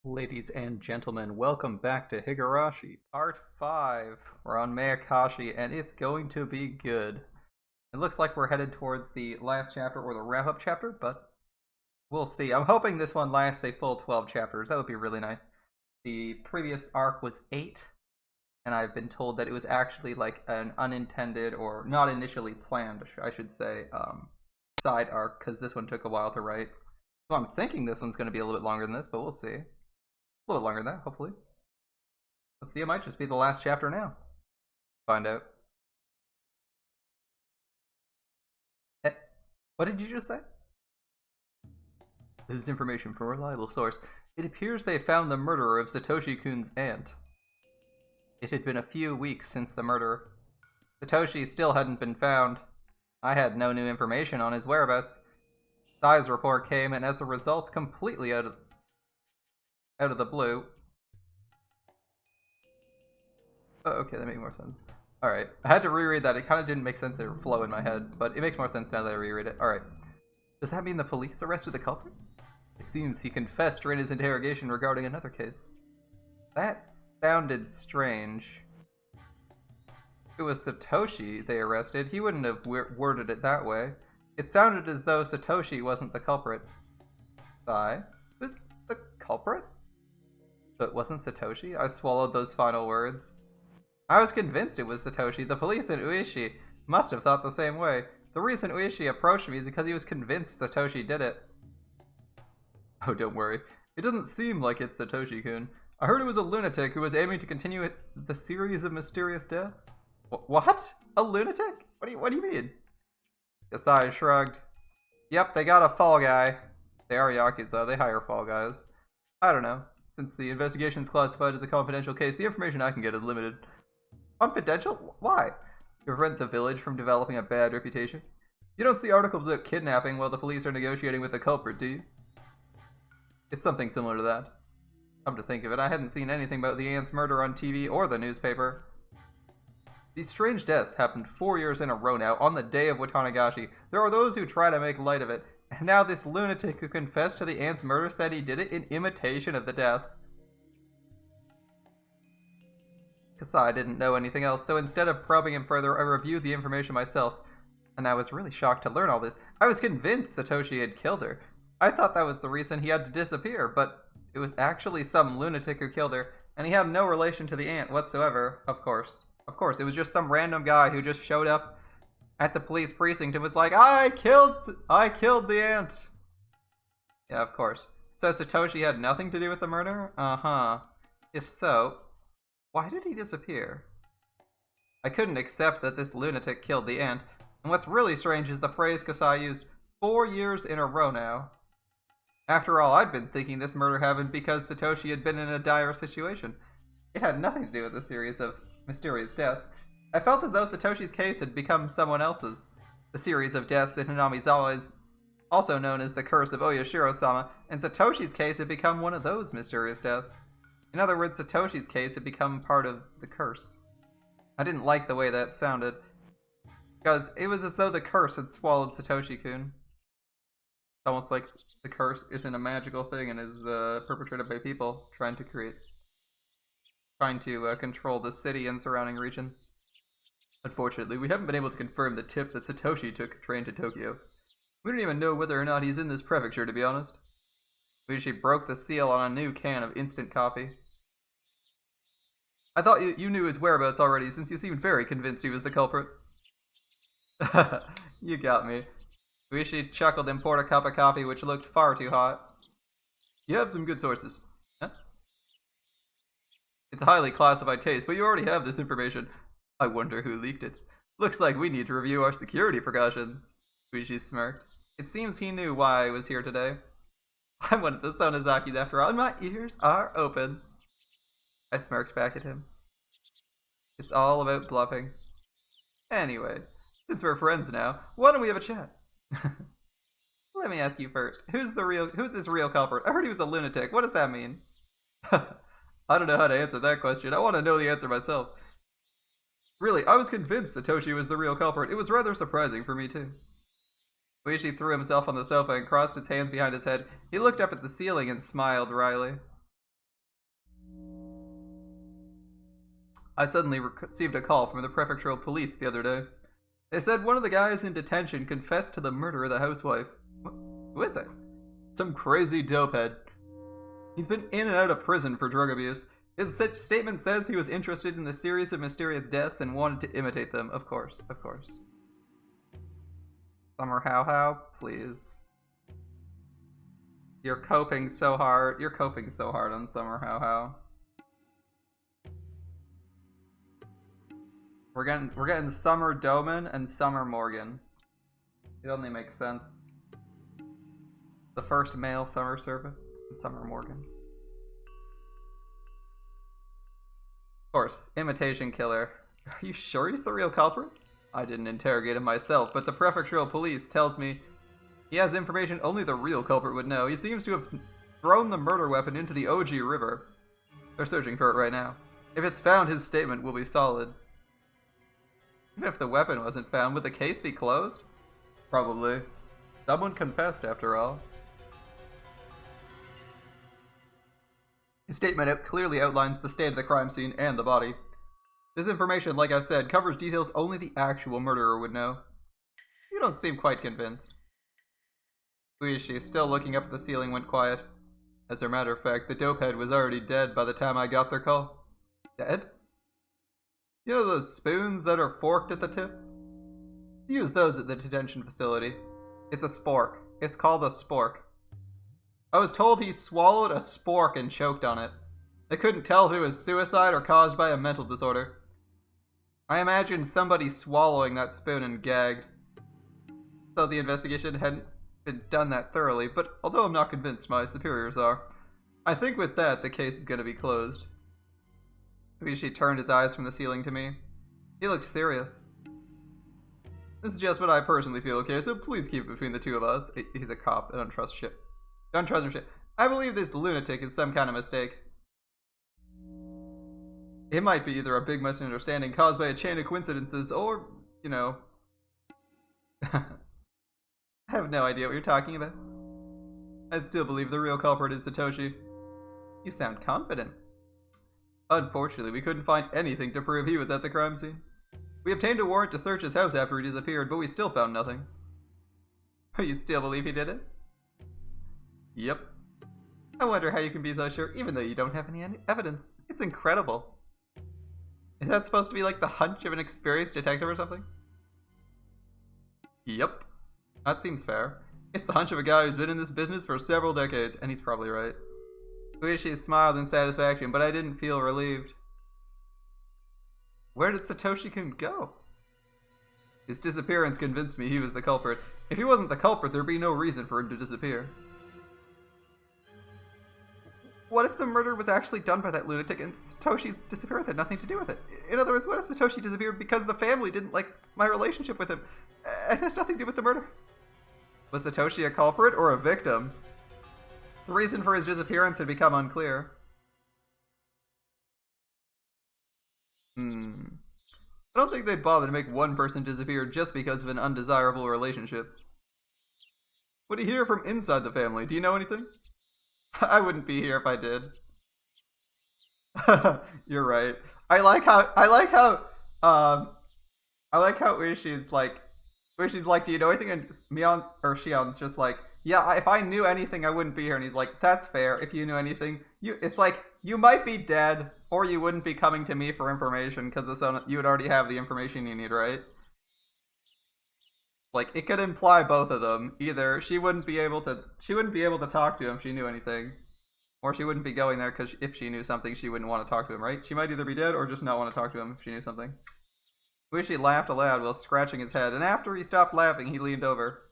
Ladies and gentlemen, welcome back to Higurashi, Part 5. We're on Meakashi, and it's going to be good. It looks like we're headed towards the last chapter, or the wrap-up chapter, but we'll see. I'm hoping this one lasts a full 12 chapters. That would be really nice. The previous arc was 8, and I've been told that it was actually like an unintended, or not initially planned, I should say, side arc, because this one took a while to write. So I'm thinking this one's going to be a little bit longer than this, but we'll see. A little longer than that, hopefully. Let's see, it might just be the last chapter now. Find out. What did you just say? This is information from a reliable source. It appears they found the murderer of Satoshi-kun's aunt. It had been a few weeks since the murder. Satoshi still hadn't been found. I had no new information on his whereabouts. Sai's report came, and as a result, completely out of the blue. Oh, okay, that makes more sense. Alright, I had to reread that. It kind of didn't make sense to flow in my head, but it makes more sense now that I reread it. Alright. Does that mean the police arrested the culprit? It seems he confessed during his interrogation regarding another case. That sounded strange. If it was Satoshi they arrested, he wouldn't have worded it that way. It sounded as though Satoshi wasn't the culprit. Sai? Who's the culprit? So it wasn't Satoshi? I swallowed those final words. I was convinced it was Satoshi. The police and Ueshi must have thought the same way. The reason Ueshi approached me is because he was convinced Satoshi did it. Oh, don't worry. It doesn't seem like it's Satoshi-kun. I heard it was a lunatic who was aiming to continue the series of mysterious deaths. What? A lunatic? What do you mean? Kasai shrugged. Yep, they got a fall guy. They are Yakuza. They hire fall guys. I don't know. Since the investigation is classified as a confidential case, the information I can get is limited. Confidential? Why? To prevent the village from developing a bad reputation? You don't see articles about kidnapping while the police are negotiating with the culprit, do you? It's something similar to that. Come to think of it, I hadn't seen anything about the aunt's murder on TV or the newspaper. These strange deaths happened 4 years in a row now, on the day of Watanagashi. There are those who try to make light of it. And now this lunatic who confessed to the aunt's murder said he did it in imitation of the deaths. Kasai didn't know anything else, so instead of probing him further, I reviewed the information myself. And I was really shocked to learn all this. I was convinced Satoshi had killed her. I thought that was the reason he had to disappear, but it was actually some lunatic who killed her, and he had no relation to the aunt whatsoever, of course. Of course, it was just some random guy who just showed up at the police precinct and was like, I killed the aunt. Yeah, of course. So Satoshi had nothing to do with the murder? Uh-huh. If so, why did he disappear? I couldn't accept that this lunatic killed the aunt, and what's really strange is the phrase Kasai used, 4 years in a row now. After all, I'd been thinking this murder happened because Satoshi had been in a dire situation. It had nothing to do with a series of mysterious deaths. I felt as though Satoshi's case had become someone else's. The series of deaths in Hinamizawa is also known as the Curse of Oyashiro-sama, and Satoshi's case had become one of those mysterious deaths. In other words, Satoshi's case had become part of the curse. I didn't like the way that sounded, because it was as though the curse had swallowed Satoshi-kun. It's almost like the curse isn't a magical thing and is perpetrated by people trying to control the city and surrounding region. Unfortunately, we haven't been able to confirm the tip that Satoshi took a train to Tokyo. We don't even know whether or not he's in this prefecture, to be honest. We usually broke the seal on a new can of instant coffee. I thought you knew his whereabouts already, since you seemed very convinced he was the culprit. You got me. Ueshi chuckled and poured a cup of coffee which looked far too hot. You have some good sources. Huh? It's a highly classified case, but you already have this information. I wonder who leaked it. Looks like we need to review our security precautions. Ueshi smirked. It seems he knew why I was here today. I'm one of the Sonozakis after all, and my ears are open. I smirked back at him. It's all about bluffing. Anyway, since we're friends now, why don't we have a chat? Let me ask you first. Who's this real culprit? I heard he was a lunatic. What does that mean? I don't know how to answer that question. I want to know the answer myself. Really, I was convinced Satoshi was the real culprit. It was rather surprising for me, too. Ueshi threw himself on the sofa and crossed his hands behind his head. He looked up at the ceiling and smiled wryly. I suddenly received a call from the prefectural police the other day. They said one of the guys in detention confessed to the murder of the housewife. Who is it? Some crazy dopehead. He's been in and out of prison for drug abuse. His statement says he was interested in the series of mysterious deaths and wanted to imitate them. Of course, of course. Summer how, please. You're coping so hard. You're coping so hard on Summer how. We're getting Summer Doman and Summer Morgan. It only makes sense. The first male summer servant and Summer Morgan. Of course, imitation killer. Are you sure he's the real culprit? I didn't interrogate him myself, but the prefectural police tells me he has information only the real culprit would know. He seems to have thrown the murder weapon into the OG River. They're searching for it right now. If it's found, his statement will be solid. Even if the weapon wasn't found, would the case be closed? Probably. Someone confessed, after all. His statement clearly outlines the state of the crime scene and the body. This information, like I said, covers details only the actual murderer would know. You don't seem quite convinced. Uishi, still looking up at the ceiling, went quiet. As a matter of fact, the dopehead was already dead by the time I got their call. Dead? You know those spoons that are forked at the tip? Use those at the detention facility. It's a spork. It's called a spork. I was told he swallowed a spork and choked on it. They couldn't tell if it was suicide or caused by a mental disorder. I imagined somebody swallowing that spoon and gagged. So the investigation hadn't been done that thoroughly, but although I'm not convinced my superiors are, I think with that the case is going to be closed. Uishi turned his eyes from the ceiling to me. He looked serious. This is just what I personally feel, okay, so please keep it between the two of us. He's a cop. I don't trust shit. Don't trust him shit. I believe this lunatic is some kind of mistake. It might be either a big misunderstanding caused by a chain of coincidences or, you know... I have no idea what you're talking about. I still believe the real culprit is Satoshi. You sound confident. Unfortunately, we couldn't find anything to prove he was at the crime scene. We obtained a warrant to search his house after he disappeared, but we still found nothing. You still believe he did it? Yep. I wonder how you can be so sure even though you don't have any evidence. It's incredible. Is that supposed to be like the hunch of an experienced detective or something? Yep. That seems fair. It's the hunch of a guy who's been in this business for several decades, and he's probably right. Uishi smiled in satisfaction, but I didn't feel relieved. Where did Satoshi-kun go? His disappearance convinced me he was the culprit. If he wasn't the culprit, there'd be no reason for him to disappear. What if the murder was actually done by that lunatic and Satoshi's disappearance had nothing to do with it? In other words, what if Satoshi disappeared because the family didn't like my relationship with him? It has nothing to do with the murder. Was Satoshi a culprit or a victim? The reason for his disappearance had become unclear. I don't think they'd bother to make one person disappear just because of an undesirable relationship. What do you hear from inside the family? Do you know anything? I wouldn't be here if I did. You're right. I like how Uishi's like, do you know anything? And Mion or Shion's just like, yeah, if I knew anything, I wouldn't be here. And he's like, that's fair. If you knew anything, it's like you might be dead, or you wouldn't be coming to me for information because you would already have the information you need, right? Like it could imply both of them. Either she wouldn't be able to talk to him if she knew anything, or she wouldn't be going there because if she knew something, she wouldn't want to talk to him, right? She might either be dead or just not want to talk to him if she knew something. Uishi laughed aloud while scratching his head, and after he stopped laughing, he leaned over.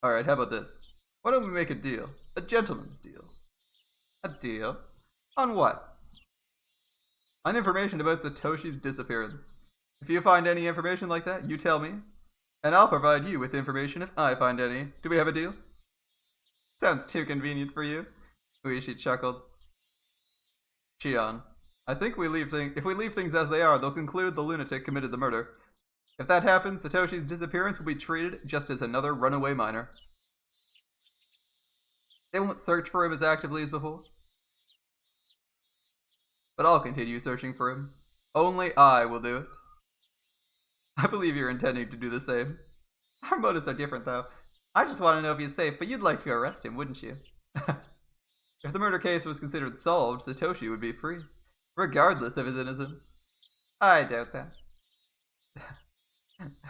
Alright, how about this? Why don't we make a deal? A gentleman's deal. A deal? On what? On information about Satoshi's disappearance. If you find any information like that, you tell me. And I'll provide you with information if I find any. Do we have a deal? Sounds too convenient for you. Uishi chuckled. Shion, I think if we leave things as they are, they'll conclude the lunatic committed the murder. If that happens, Satoshi's disappearance will be treated just as another runaway minor. They won't search for him as actively as before. But I'll continue searching for him. Only I will do it. I believe you're intending to do the same. Our motives are different, though. I just want to know if he's safe, but you'd like to arrest him, wouldn't you? If the murder case was considered solved, Satoshi would be free, regardless of his innocence. I doubt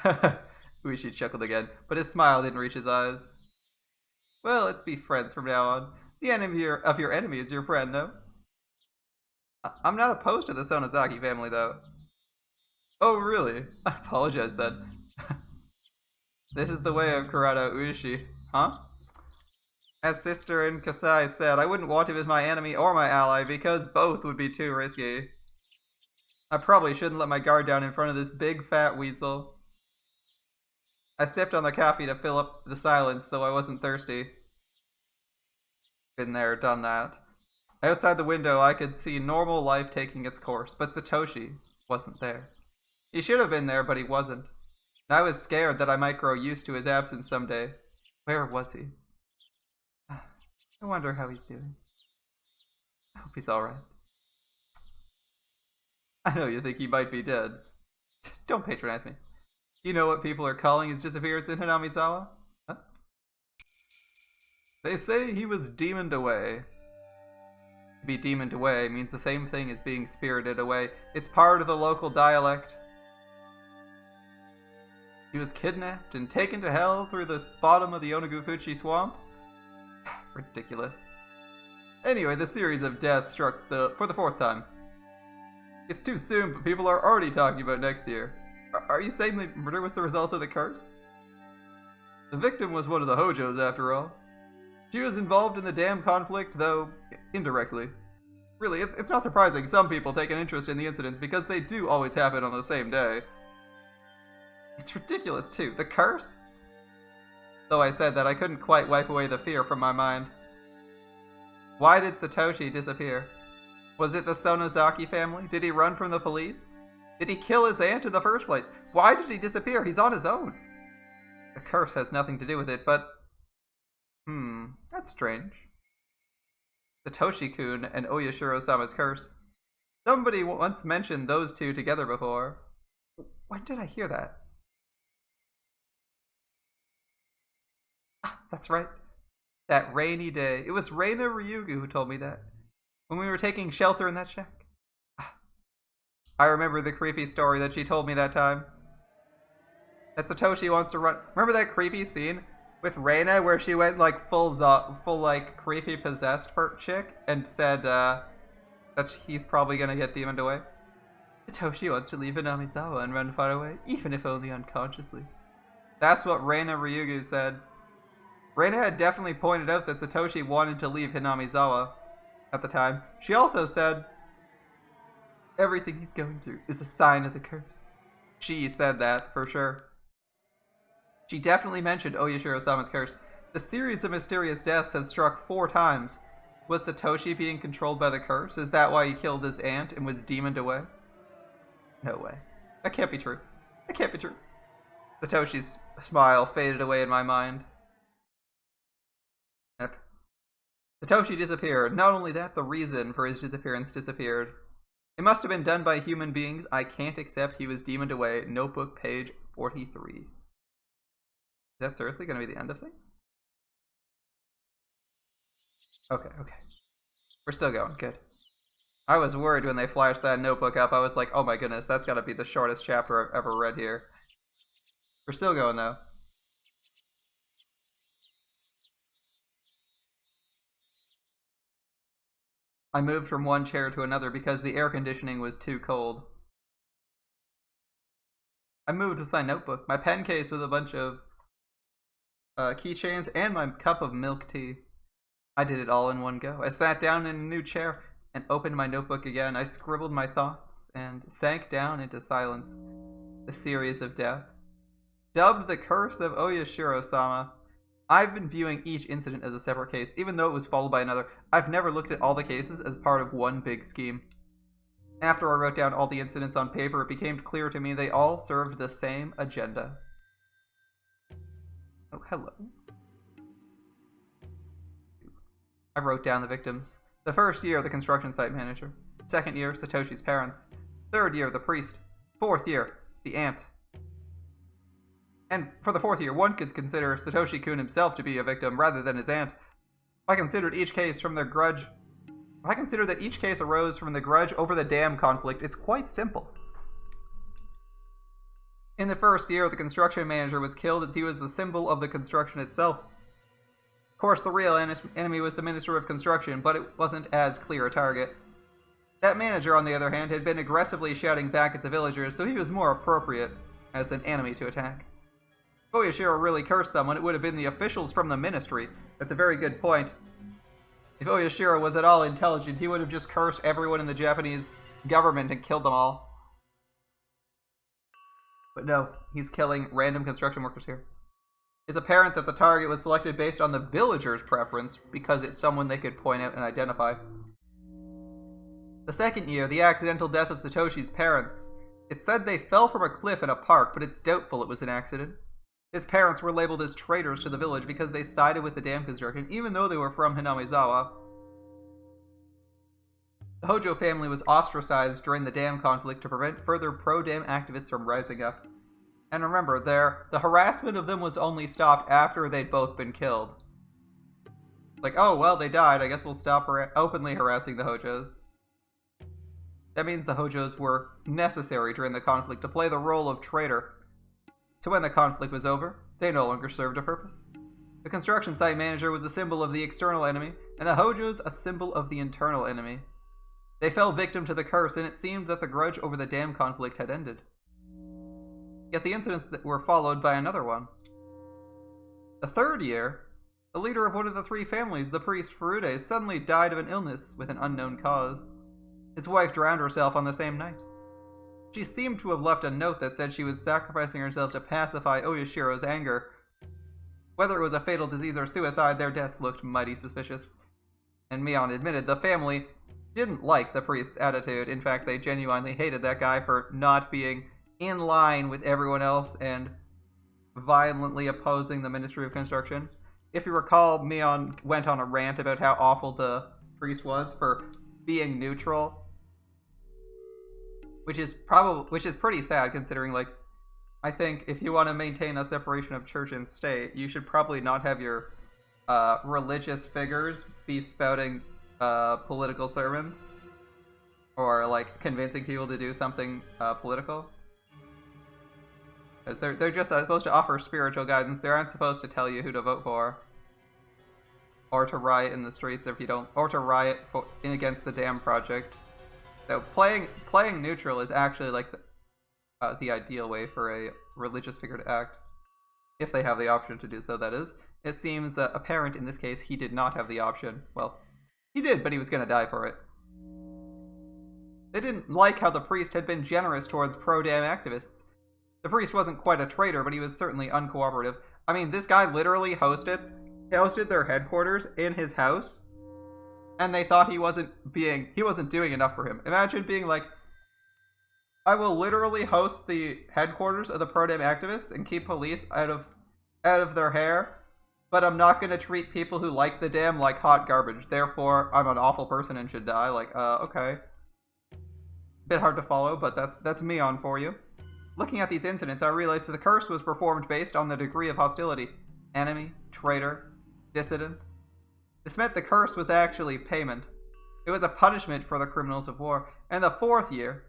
that. Uishi chuckled again, but his smile didn't reach his eyes. Well, let's be friends from now on. The enemy of your enemy is your friend, no? I'm not opposed to the Sonozaki family, though. Oh, really? I apologize, then. This is the way of Kurata Uishi, huh? As Sister in Kasai said, I wouldn't want him as my enemy or my ally because both would be too risky. I probably shouldn't let my guard down in front of this big fat weasel. I sipped on the coffee to fill up the silence, though I wasn't thirsty. Been there, done that. Outside the window, I could see normal life taking its course, but Satoshi wasn't there. He should have been there, but he wasn't. And I was scared that I might grow used to his absence someday. Where was he? I wonder how he's doing. I hope he's alright. I know you think he might be dead. Don't patronize me. You know what people are calling his disappearance in Hinamizawa? Huh? They say he was demoned away. To be demoned away means the same thing as being spirited away. It's part of the local dialect. He was kidnapped and taken to hell through the bottom of the Onogufuchi swamp? Ridiculous. Anyway, the series of deaths struck for the 4th time. It's too soon, but people are already talking about next year. Are you saying the murder was the result of the curse? The victim was one of the Hojos, after all. She was involved in the damn conflict, though indirectly. Really, it's not surprising some people take an interest in the incidents because they do always happen on the same day. It's ridiculous, too. The curse? Though I said that, I couldn't quite wipe away the fear from my mind. Why did Satoshi disappear? Was it the Sonozaki family? Did he run from the police? Did he kill his aunt in the first place? Why did he disappear? He's on his own. The curse has nothing to do with it, but... that's strange. Satoshi-kun and Oyashiro-sama's curse. Somebody once mentioned those two together before. When did I hear that? That's right. That rainy day. It was Reina Ryugu who told me that. When we were taking shelter in that shack. I remember the creepy story that she told me that time. That Satoshi wants to run. Remember that creepy scene with Reina where she went like full like creepy possessed chick and said that he's probably gonna get demoned away? Satoshi wants to leave Hinamizawa and run far away, even if only unconsciously. That's what Reina Ryugu said. Reina had definitely pointed out that Satoshi wanted to leave Hinamizawa at the time. She also said, everything he's going through is a sign of the curse. She said that, for sure. She definitely mentioned Oyashiro-sama's curse. The series of mysterious deaths has struck 4 times. Was Satoshi being controlled by the curse? Is that why he killed his aunt and was demoned away? No way. That can't be true. That can't be true. Satoshi's smile faded away in my mind. Yep. Satoshi disappeared. Not only that, the reason for his disappearance disappeared. It must have been done by human beings. I can't accept he was demoned away. Notebook, page 43. Is that seriously going to be the end of things? Okay. We're still going. Good. I was worried when they flashed that notebook up. I was like, oh my goodness, that's got to be the shortest chapter I've ever read here. We're still going, though. I moved from one chair to another because the air conditioning was too cold. I moved with my notebook, my pen case with a bunch of keychains, and my cup of milk tea. I did it all in one go. I sat down in a new chair and opened my notebook again. I scribbled my thoughts and sank down into silence. The series of deaths. Dubbed the Curse of Oyashiro-sama. I've been viewing each incident as a separate case, even though it was followed by another. I've never looked at all the cases as part of one big scheme. After I wrote down all the incidents on paper, it became clear to me they all served the same agenda. Oh, hello. I wrote down the victims. The first year, the construction site manager. Second year, Satoshi's parents. Third year, the priest. Fourth year, the aunt. And for the fourth year, one could consider Satoshi-kun himself to be a victim rather than his aunt. If I consider that each case arose from the grudge over the dam conflict, it's quite simple. In the first year, the construction manager was killed as he was the symbol of the construction itself. Of course, the real enemy was the Minister of Construction, but it wasn't as clear a target. That manager, on the other hand, had been aggressively shouting back at the villagers, so he was more appropriate as an enemy to attack. If Oyashiro really cursed someone, it would have been the officials from the ministry. That's a very good point. If Oyashiro was at all intelligent, he would have just cursed everyone in the Japanese government and killed them all. But no, he's killing random construction workers here. It's apparent that the target was selected based on the villagers' preference because it's someone they could point out and identify. The second year, the accidental death of Satoshi's parents. It's said they fell from a cliff in a park, but it's doubtful it was an accident. His parents were labeled as traitors to the village because they sided with the dam construction, even though they were from Hinamizawa. The Hojo family was ostracized during the dam conflict to prevent further pro-dam activists from rising up. And remember, the harassment of them was only stopped after they'd both been killed. Like, oh, well, they died, I guess we'll stop openly harassing the Hojos. That means the Hojos were necessary during the conflict to play the role of traitor. So when the conflict was over, they no longer served a purpose. The construction site manager was a symbol of the external enemy, and the Hojos a symbol of the internal enemy. They fell victim to the curse, and it seemed that the grudge over the dam conflict had ended. Yet the incidents that were followed by another one. The third year, the leader of one of the three families, the priest Furude, suddenly died of an illness with an unknown cause. His wife drowned herself on the same night. She seemed to have left a note that said she was sacrificing herself to pacify Oyashiro's anger. Whether it was a fatal disease or suicide, their deaths looked mighty suspicious. And Mion admitted the family didn't like the priest's attitude. In fact, they genuinely hated that guy for not being in line with everyone else and violently opposing the Ministry of Construction. If you recall, Mion went on a rant about how awful the priest was for being neutral, which is pretty sad considering, like, I think if you want to maintain a separation of church and state, you should probably not have your religious figures be spouting political sermons or like convincing people to do something political, because they're just supposed to offer spiritual guidance. They aren't supposed to tell you who to vote for or to riot in the streets if you don't, or to riot against the dam project. So playing neutral is actually like the ideal way for a religious figure to act, if they have the option to do so, that is. It seems apparent in this case he did not have the option. Well, he did, but he was going to die for it. They didn't like how the priest had been generous towards pro-dam activists. The priest wasn't quite a traitor, but he was certainly uncooperative. I mean, this guy literally hosted their headquarters in his house, and they thought he wasn't doing enough for him. Imagine being like, I will literally host the headquarters of the pro-dam activists and keep police out of their hair, but I'm not going to treat people who like the dam like hot garbage. Therefore, I'm an awful person and should die. Like, okay. Bit hard to follow, but that's me on for you. Looking at these incidents, I realized that the curse was performed based on the degree of hostility. Enemy, traitor, dissident. This meant the curse was actually payment. It was a punishment for the criminals of war. And the fourth year,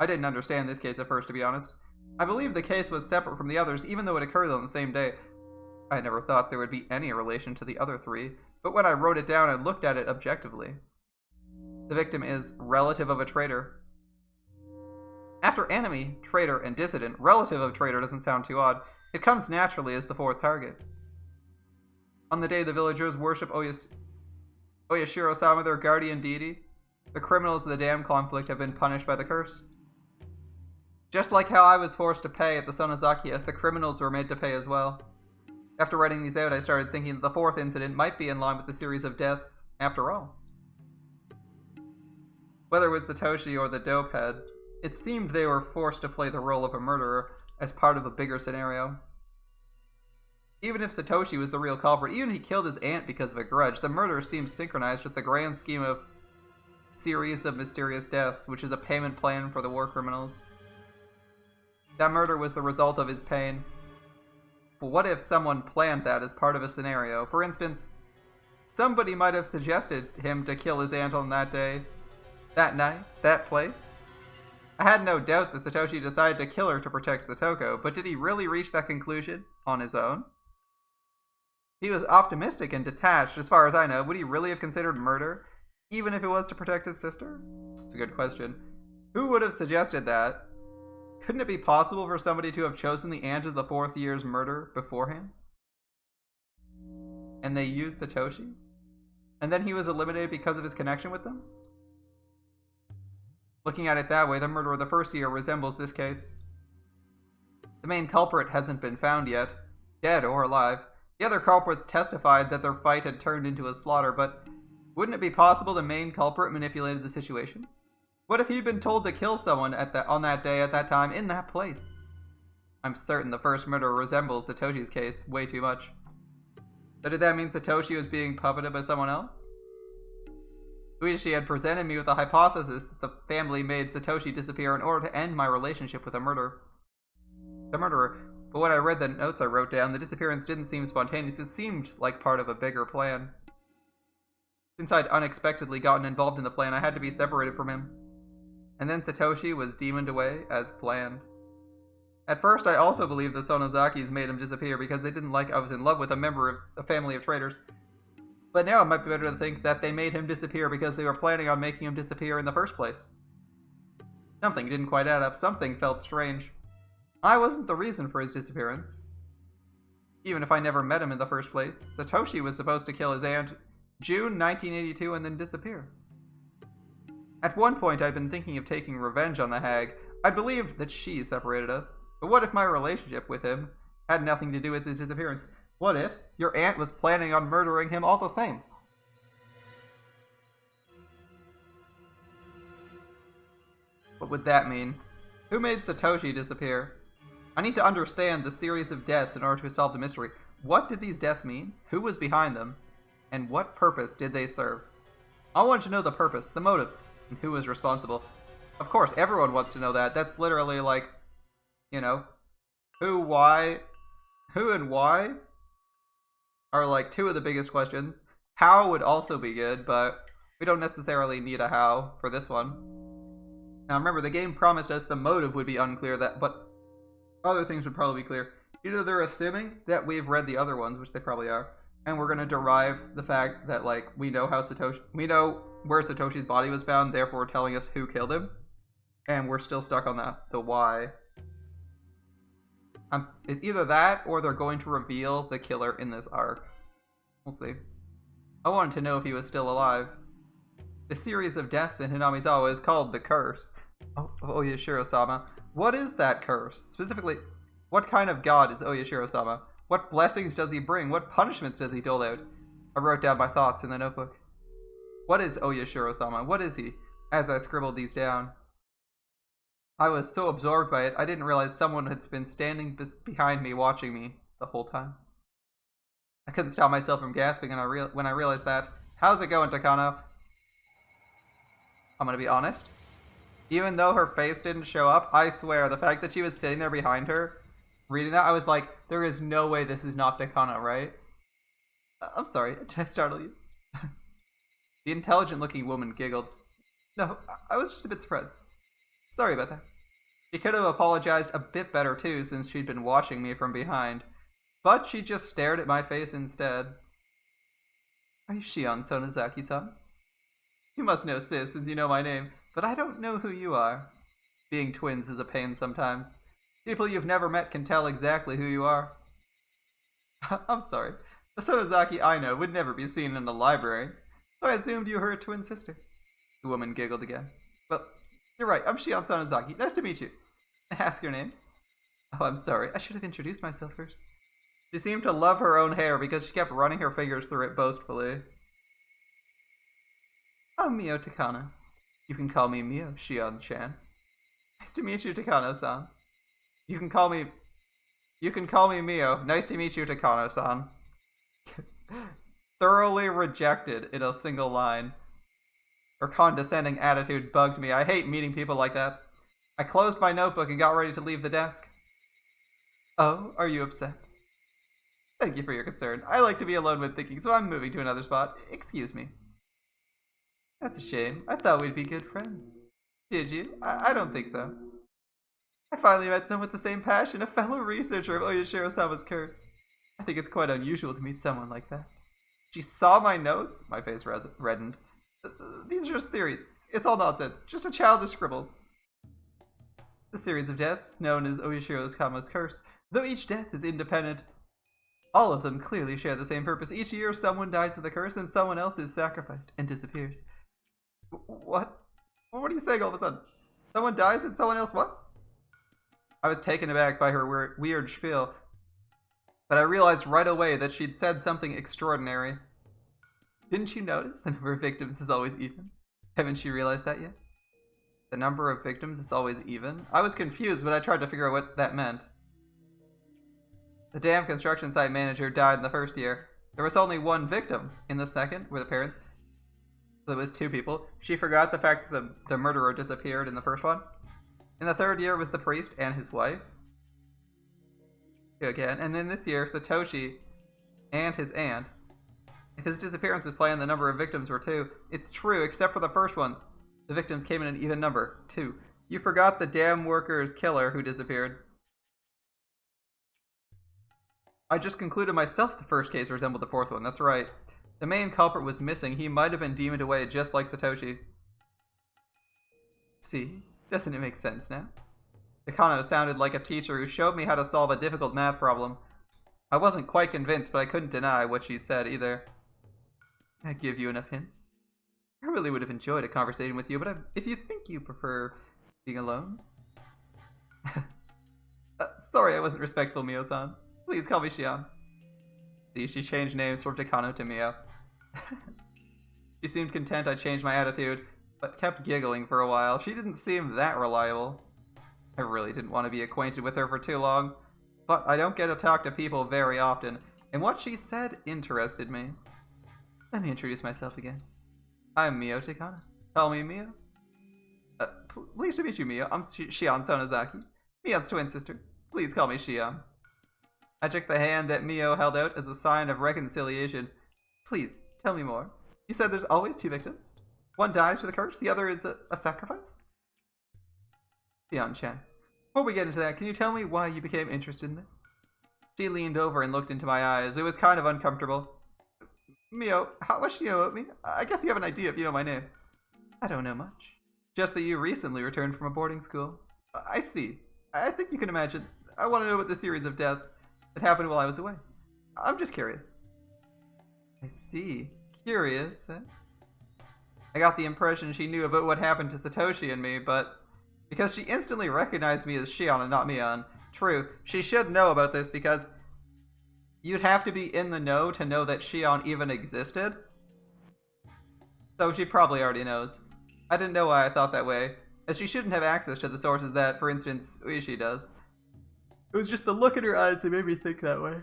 I didn't understand this case at first, to be honest. I believe the case was separate from the others, even though it occurred on the same day. I never thought there would be any relation to the other three, but when I wrote it down and looked at it objectively, the victim is relative of a traitor. After enemy, traitor, and dissident, relative of traitor doesn't sound too odd. It comes naturally as the fourth target. On the day the villagers worship Oyashiro-sama, their guardian deity, the criminals of the dam conflict have been punished by the curse. Just like how I was forced to pay at the Sonozaki-s, the criminals were made to pay as well. After writing these out, I started thinking that the fourth incident might be in line with the series of deaths after all. Whether it was Satoshi or the dope head, it seemed they were forced to play the role of a murderer as part of a bigger scenario. Even if Satoshi was the real culprit, even if he killed his aunt because of a grudge, the murder seemed synchronized with the grand scheme of series of mysterious deaths, which is a payment plan for the war criminals. That murder was the result of his pain. But what if someone planned that as part of a scenario? For instance, somebody might have suggested him to kill his aunt on that day, that night, that place. I had no doubt that Satoshi decided to kill her to protect Satoko, but did he really reach that conclusion on his own? He was optimistic and detached, as far as I know. Would he really have considered murder, even if it was to protect his sister? It's a good question. Who would have suggested that? Couldn't it be possible for somebody to have chosen the aunt as the fourth year's murder beforehand? And they used Satoshi? And then he was eliminated because of his connection with them? Looking at it that way, the murder of the first year resembles this case. The main culprit hasn't been found yet, dead or alive. The other culprits testified that their fight had turned into a slaughter, but wouldn't it be possible the main culprit manipulated the situation? What if he'd been told to kill someone on that day, at that time, in that place? I'm certain the first murder resembles Satoshi's case way too much. So did that mean Satoshi was being puppeted by someone else? Ueshi had presented me with the hypothesis that the family made Satoshi disappear in order to end my relationship with the murderer. But when I read the notes I wrote down, the disappearance didn't seem spontaneous. It seemed like part of a bigger plan. Since I'd unexpectedly gotten involved in the plan, I had to be separated from him. And then Satoshi was demoned away as planned. At first, I also believed the Sonozakis made him disappear because they didn't like I was in love with a member of a family of traitors. But now it might be better to think that they made him disappear because they were planning on making him disappear in the first place. Something didn't quite add up. Something felt strange. I wasn't the reason for his disappearance. Even if I never met him in the first place, Satoshi was supposed to kill his aunt June 1982 and then disappear. At one point, I'd been thinking of taking revenge on the hag. I believed that she separated us. But what if my relationship with him had nothing to do with his disappearance? What if your aunt was planning on murdering him all the same? What would that mean? Who made Satoshi disappear? I need to understand the series of deaths in order to solve the mystery. What did these deaths mean? Who was behind them? And what purpose did they serve? I want to know the purpose, the motive, and who was responsible. Of course, everyone wants to know that. That's literally like, you know, who and why are like two of the biggest questions. How would also be good, but we don't necessarily need a how for this one. Now remember, the game promised us the motive would be unclear, but other things would probably be clear. Either they're assuming that we've read the other ones, which they probably are, and we're going to derive the fact that like we know where Satoshi's body was found, therefore telling us who killed him, and we're still stuck on the why. It's either that or they're going to reveal the killer in this arc. We'll see. I wanted to know if he was still alive. The series of deaths in Hinamizawa is called the Curse. Oh, Oyashiro-sama. What is that curse? Specifically, what kind of god is Oyashiro-sama? What blessings does he bring? What punishments does he dole out? I wrote down my thoughts in the notebook. What is Oyashiro-sama? What is he? As I scribbled these down. I was so absorbed by it, I didn't realize someone had been standing behind me watching me the whole time. I couldn't stop myself from gasping when I realized that. How's it going, Takano? I'm gonna be honest. Even though her face didn't show up, I swear, the fact that she was sitting there behind her, reading that, I was like, there is no way this is not Takano, right? I'm sorry, did I startle you? The intelligent-looking woman giggled. No, I was just a bit surprised. Sorry about that. She could have apologized a bit better too, since she'd been watching me from behind. But she just stared at my face instead. Are you Shion Sonozaki-san? You must know sis, since you know my name, but I don't know who you are. Being twins is a pain sometimes. People you've never met can tell exactly who you are. I'm sorry. The Sonozaki I know would never be seen in a library, so I assumed you were her twin sister. The woman giggled again. Well, you're right, I'm Shion Sonozaki. Nice to meet you. Ask your name. Oh, I'm sorry. I should have introduced myself first. She seemed to love her own hair because she kept running her fingers through it boastfully. I'm Mio Takano. You can call me Mio, Shion-chan. Nice to meet you, Takano-san. You can call me Mio. Nice to meet you, Takano-san. Thoroughly rejected in a single line. Her condescending attitude bugged me. I hate meeting people like that. I closed my notebook and got ready to leave the desk. Oh, are you upset? Thank you for your concern. I like to be alone when thinking, so I'm moving to another spot. Excuse me. That's a shame. I thought we'd be good friends. Did you? I don't think so. I finally met someone with the same passion, a fellow researcher of Oyashiro-sama's curse. I think it's quite unusual to meet someone like that. She saw my notes? My face reddened. These are just theories. It's all nonsense. Just a childish scribbles. The series of deaths, known as Oyashiro-sama's curse, though each death is independent, all of them clearly share the same purpose. Each year, someone dies of the curse, and someone else is sacrificed and disappears. What? What are you saying all of a sudden? Someone dies and someone else what? I was taken aback by her weird spiel, but I realized right away that she'd said something extraordinary. Didn't you notice the number of victims is always even? Haven't you realized that yet? The number of victims is always even? I was confused, but I tried to figure out what that meant. The damn construction site manager died in the first year. There was only one victim. In the second, were the parents. So it was two people. She forgot the fact that the murderer disappeared in the first one. In the third year, it was the priest and his wife. Again. And then this year, Satoshi and his aunt. His disappearance was planned, the number of victims were 2. It's true, except for the first one. The victims came in an even number, 2. You forgot the damn worker's killer who disappeared. I just concluded myself the first case resembled the fourth one, that's right. The main culprit was missing. He might have been demoned away just like Satoshi. See? Doesn't it make sense now? Takano sounded like a teacher who showed me how to solve a difficult math problem. I wasn't quite convinced, but I couldn't deny what she said either. Can I give you enough hints? I really would have enjoyed a conversation with you, but if you think you prefer being alone... sorry I wasn't respectful, Mio-san. Please call me Shion. See, she changed names from Takano to Mio. She seemed content I changed my attitude, but kept giggling for a while. She didn't seem that reliable. I really didn't want to be acquainted with her for too long, but I don't get to talk to people very often, and what she said interested me. Let me introduce myself again. I'm Mio Takano. Call me Mio. Pleased to meet you, Mio. I'm Shion Sonozaki, Mion's twin sister. Please call me Shion. I took the hand that Mio held out as a sign of reconciliation. Please, tell me more. You said there's always 2 victims? One dies to the curse, the other is a sacrifice? Shion-chan, before we get into that, can you tell me why you became interested in this? She leaned over and looked into my eyes. It was kind of uncomfortable. Mio, how much do you know about me? I guess you have an idea if you know my name. I don't know much. Just that you recently returned from a boarding school. I see. I think you can imagine. I want to know about the series of deaths that happened while I was away. I'm just curious. I see. Curious, eh? I got the impression she knew about what happened to Satoshi and me, but because she instantly recognized me as Shion and not Mion. True, she should know about this because you'd have to be in the know to know that Shion even existed. So she probably already knows. I didn't know why I thought that way, as she shouldn't have access to the sources that, for instance, Uishi does. It was just the look in her eyes that made me think that way.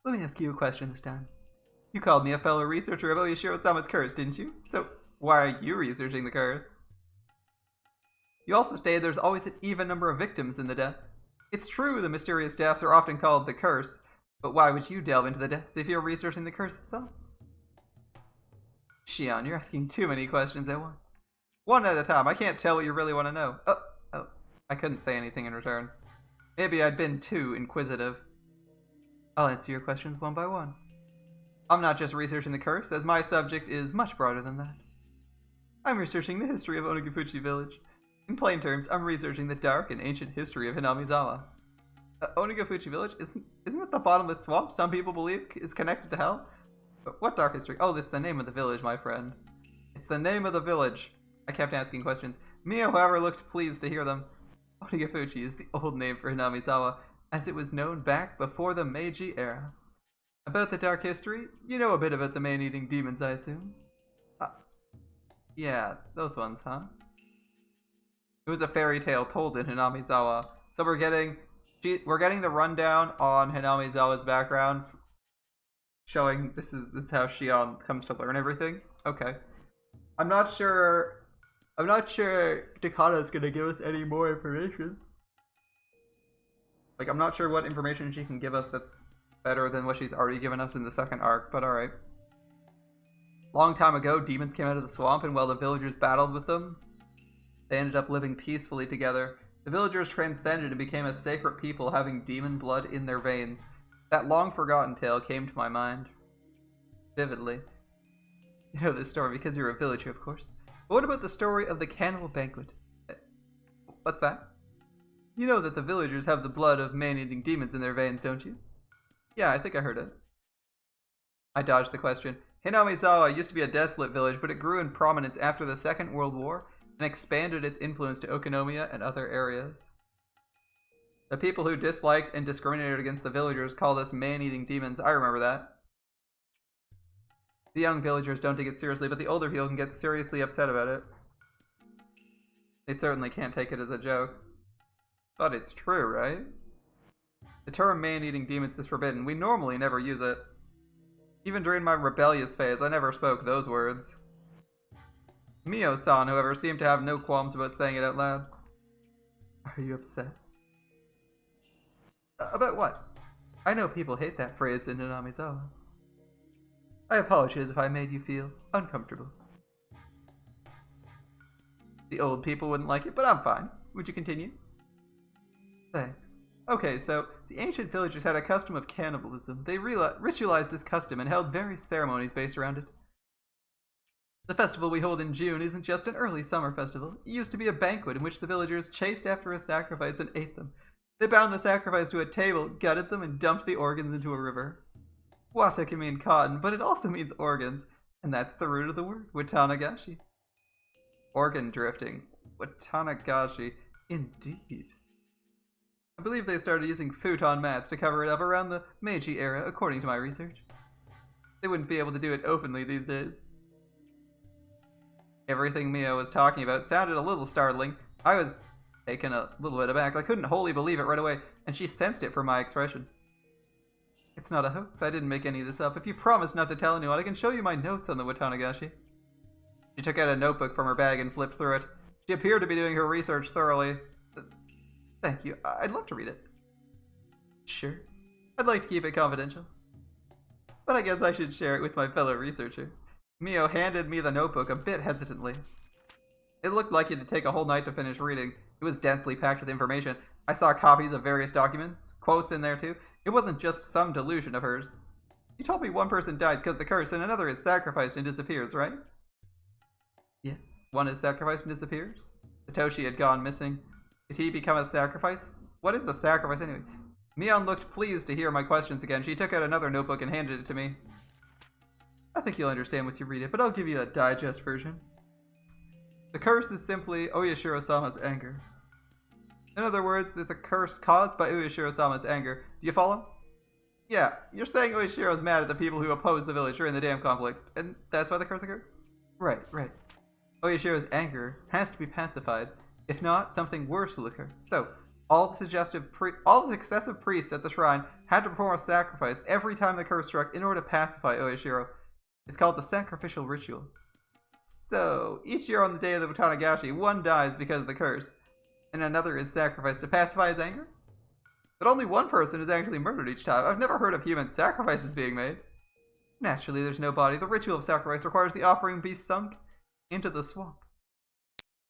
Let me ask you a question this time. You called me a fellow researcher of Oyashiro-sama's curse, didn't you? So, why are you researching the curse? You also stated there's always an even number of victims in the deaths. It's true the mysterious deaths are often called the curse, but why would you delve into the deaths if you're researching the curse itself? Shion, you're asking too many questions at once. One at a time, I can't tell what you really want to know. Oh, I couldn't say anything in return. Maybe I'd been too inquisitive. I'll answer your questions one by one. I'm not just researching the curse, as my subject is much broader than that. I'm researching the history of Onagafuchi Village. In plain terms, I'm researching the dark and ancient history of Hinamizawa. Onagafuchi Village? Isn't it the bottomless swamp some people believe is connected to hell? But what dark history? Oh, it's the name of the village, my friend. It's the name of the village. I kept asking questions. Mio, however, looked pleased to hear them. Onagafuchi is the old name for Hinamizawa, as it was known back before the Meiji era. About the dark history, you know a bit about the man-eating demons, I assume? Yeah, those ones, huh? It was a fairy tale told in Hinamizawa, so we're getting the rundown on Hinamizawa's background, showing this is how Shion comes to learn everything. Okay. I'm not sure Dakata's gonna give us any more information. Like, I'm not sure what information she can give us that's better than what she's already given us in the second arc, but alright. Long time ago, demons came out of the swamp, and while the villagers battled with them, they ended up living peacefully together. The villagers transcended and became a sacred people, having demon blood in their veins. That long-forgotten tale came to my mind vividly. You know this story because you're a villager, of course. But what about the story of the Cannibal Banquet? What's that? You know that the villagers have the blood of man-eating demons in their veins, don't you? Yeah, I think I heard it. I dodged the question. Hinamizawa used to be a desolate village, but it grew in prominence after the Second World War and expanded its influence to Okonomiya and other areas. The people who disliked and discriminated against the villagers called us man-eating demons. I remember that. The young villagers don't take it seriously, but the older people can get seriously upset about it. They certainly can't take it as a joke. But it's true, right? The term man-eating demons is forbidden. We normally never use it. Even during my rebellious phase, I never spoke those words. Mio-san, however, seemed to have no qualms about saying it out loud. Are you upset? About what? I know people hate that phrase in Hinamizawa. I apologize if I made you feel uncomfortable. The old people wouldn't like it, but I'm fine. Would you continue? Thanks. Okay, so the ancient villagers had a custom of cannibalism. They ritualized this custom and held various ceremonies based around it. The festival we hold in June isn't just an early summer festival. It used to be a banquet in which the villagers chased after a sacrifice and ate them. They bound the sacrifice to a table, gutted them, and dumped the organs into a river. Wata can mean cotton, but it also means organs, and that's the root of the word, Watanagashi. Organ drifting. Watanagashi. Indeed. I believe they started using futon mats to cover it up around the Meiji era, according to my research. They wouldn't be able to do it openly these days. Everything Mio was talking about sounded a little startling. I was taken a little bit aback. I couldn't wholly believe it right away, and she sensed it from my expression. It's not a hoax. I didn't make any of this up. If you promise not to tell anyone, I can show you my notes on the Watanagashi. She took out a notebook from her bag and flipped through it. She appeared to be doing her research thoroughly. Thank you. I'd love to read it. Sure. I'd like to keep it confidential. But I guess I should share it with my fellow researcher. Mio handed me the notebook a bit hesitantly. It looked like it'd take a whole night to finish reading. It was densely packed with information. I saw copies of various documents, quotes in there too. It wasn't just some delusion of hers. You told me one person dies because of the curse and another is sacrificed and disappears, right? Yes, one is sacrificed and disappears. Satoshi had gone missing. Did he become a sacrifice? What is a sacrifice anyway? Mion looked pleased to hear my questions again. She took out another notebook and handed it to me. I think you'll understand once you read it, but I'll give you a digest version. The curse is simply Oyashiro-sama's anger. In other words, it's a curse caused by Oyashiro-sama's anger. Do you follow? Yeah, you're saying Oyashiro's mad at the people who opposed the village during the dam conflict, and that's why the curse occurred? Right. Oyashiro's anger has to be pacified. If not, something worse will occur. So, all the successive priests at the shrine had to perform a sacrifice every time the curse struck in order to pacify Oyashiro. It's called the Sacrificial Ritual. So, each year on the day of the Watanagashi, one dies because of the curse, and another is sacrificed to pacify his anger? But only one person is actually murdered each time. I've never heard of human sacrifices being made. Naturally, there's no body. The ritual of sacrifice requires the offering be sunk into the swamp.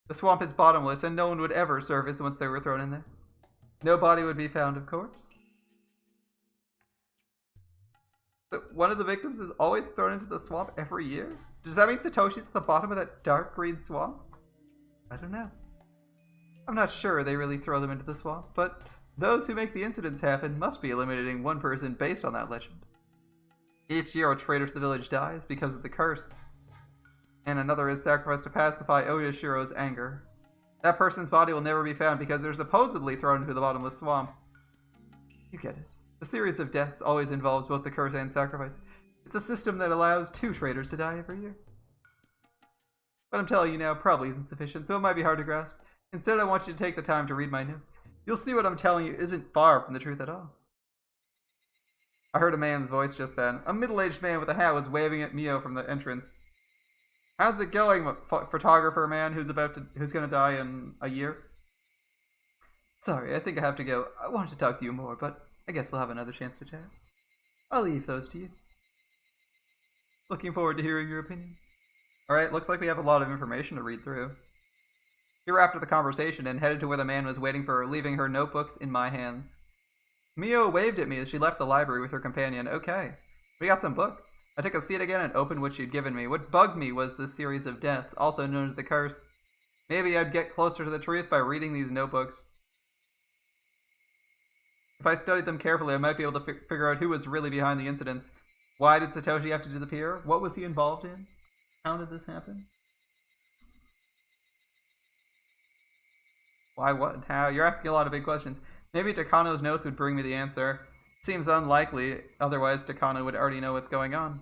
The swamp is bottomless, and no one would ever surface once they were thrown in there. No body would be found, of course. But one of the victims is always thrown into the swamp every year? Does that mean Satoshi's at the bottom of that dark green swamp? I don't know. I'm not sure they really throw them into the swamp, but those who make the incidents happen must be eliminating one person based on that legend. Each year a traitor to the village dies because of the curse, and another is sacrificed to pacify Oyashiro's anger. That person's body will never be found because they're supposedly thrown into the bottomless swamp. You get it. The series of deaths always involves both the curse and sacrifice. It's a system that allows 2 traitors to die every year. What I'm telling you now probably isn't sufficient, so it might be hard to grasp. Instead, I want you to take the time to read my notes. You'll see what I'm telling you isn't far from the truth at all. I heard a man's voice just then. A middle-aged man with a hat was waving at Mio from the entrance. How's it going, photographer man who's gonna die in a year? Sorry, I think I have to go. I wanted to talk to you more, but I guess we'll have another chance to chat. I'll leave those to you. Looking forward to hearing your opinions. Alright, looks like we have a lot of information to read through. She wrapped up the conversation and headed to where the man was waiting for her, leaving her notebooks in my hands. Mio waved at me as she left the library with her companion. Okay, we got some books. I took a seat again and opened what she'd given me. What bugged me was the series of deaths, also known as the curse. Maybe I'd get closer to the truth by reading these notebooks. If I studied them carefully, I might be able to figure out who was really behind the incidents. Why did Satoshi have to disappear? What was he involved in? How did this happen? Why, what, and how? You're asking a lot of big questions. Maybe Takano's notes would bring me the answer. Seems unlikely, otherwise Takano would already know what's going on.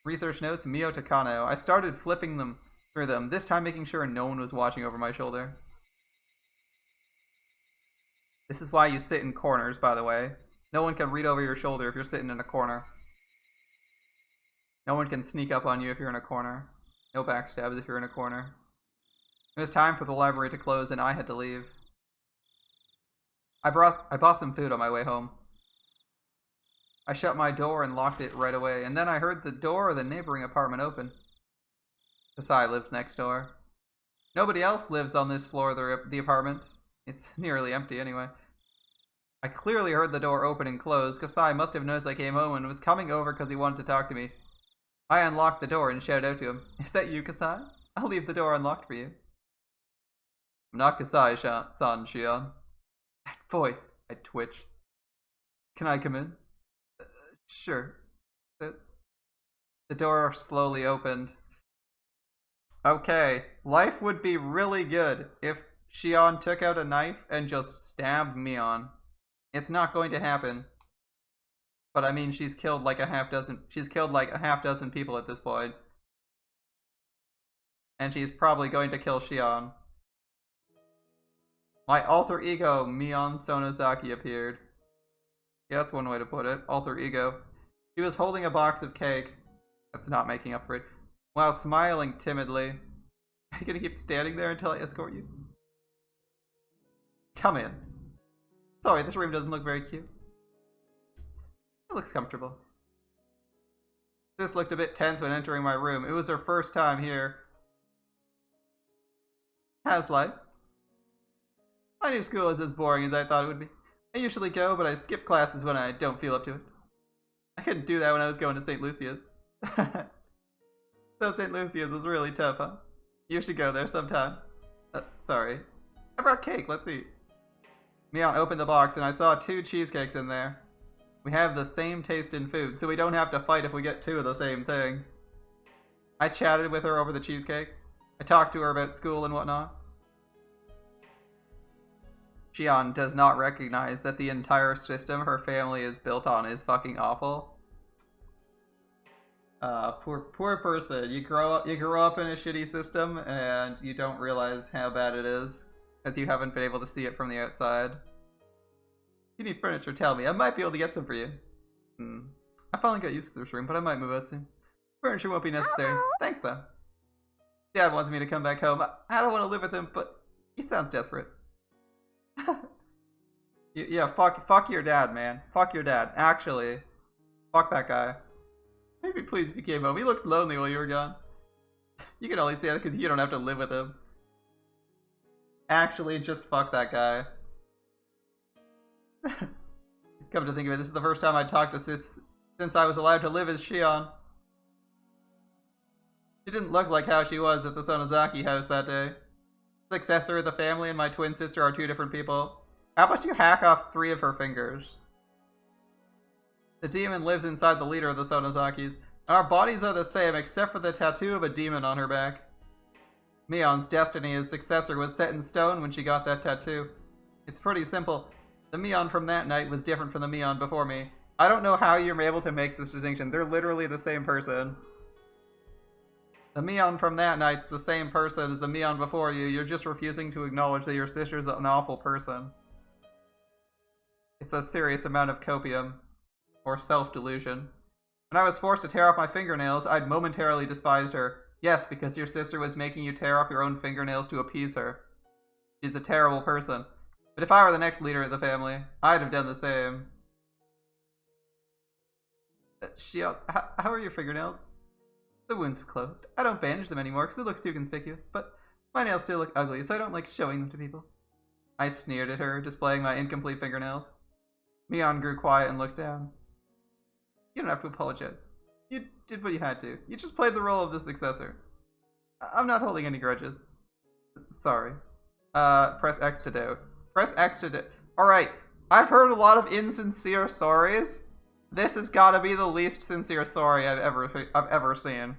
Research notes, Mio Takano. I started flipping them through them, this time making sure no one was watching over my shoulder. This is why you sit in corners, by the way. No one can read over your shoulder if you're sitting in a corner. No one can sneak up on you if you're in a corner. No backstabs if you're in a corner. It was time for the library to close and I had to leave. I bought some food on my way home. I shut my door and locked it right away, and then I heard the door of the neighboring apartment open. Kasai lives next door. Nobody else lives on this floor of the apartment. It's nearly empty anyway. I clearly heard the door open and close. Kasai must have noticed I came home and was coming over because he wanted to talk to me. I unlocked the door and shouted out to him, "Is that you, Kasai? I'll leave the door unlocked for you." "I'm not Kasai-san, Shion." That voice, I twitched. "Can I come in?" Sure. The door slowly opened. Okay, life would be really good if Shion took out a knife and just stabbed Mion. It's not going to happen. But I mean, she's killed like a half dozen people at this point. And she's probably going to kill Shion. My alter ego, Mion Sonozaki, appeared. Yeah, that's one way to put it. Alter ego. She was holding a box of cake. That's not making up for it. While smiling timidly. Are you gonna keep standing there until I escort you? Come in. Sorry, this room doesn't look very cute. It looks comfortable. Sis looked a bit tense when entering my room. It was her first time here. How's life? My new school is as boring as I thought it would be. I usually go, but I skip classes when I don't feel up to it. I couldn't do that when I was going to St. Lucia's. So St. Lucia's was really tough, huh? You should go there sometime. Sorry. I brought cake, let's eat. Mion opened the box and I saw 2 cheesecakes in there. We have the same taste in food, so we don't have to fight if we get 2 of the same thing. I chatted with her over the cheesecake. I talked to her about school and whatnot. Shion does not recognize that the entire system her family is built on is fucking awful. Poor person. You grow up in a shitty system and you don't realize how bad it is, because you haven't been able to see it from the outside. If you need furniture, tell me. I might be able to get some for you. I finally got used to this room, but I might move out soon. Furniture won't be necessary. Thanks though. Dad wants me to come back home. I don't want to live with him, but he sounds desperate. Yeah, fuck your dad, man. Fuck your dad. Actually, fuck that guy. Maybe please if you came home. He looked lonely while you were gone. You can only say that because you don't have to live with him. Actually, just fuck that guy. Come to think of it, this is the first time I talked to Sis since I was allowed to live as Shion. She didn't look like how she was at the Sonozaki house that day. Successor of the family and my twin sister are 2 different people. How about you hack off 3 of her fingers? The demon lives inside the leader of the Sonozakis, and our bodies are the same except for the tattoo of a demon on her back. Mion's destiny as successor was set in stone when she got that tattoo. It's pretty simple. The Mion from that night was different from the Mion before me. I don't know how you're able to make this distinction. They're literally the same person. The Mion from that night's the same person as the Mion before you. You're just refusing to acknowledge that your sister's an awful person. It's a serious amount of copium. Or self-delusion. When I was forced to tear off my fingernails, I'd momentarily despised her. Yes, because your sister was making you tear off your own fingernails to appease her. She's a terrible person. But if I were the next leader of the family, I'd have done the same. Shion, how are your fingernails? The wounds have closed. I don't bandage them anymore because it looks too conspicuous, but my nails still look ugly, so I don't like showing them to people. I sneered at her, displaying my incomplete fingernails. Mion grew quiet and looked down. You don't have to apologize. You did what you had to. You just played the role of the successor. I'm not holding any grudges. Sorry. Press X to do. Press X to do. Alright, I've heard a lot of insincere sorries. This has got to be the least sincere sorry I've ever seen.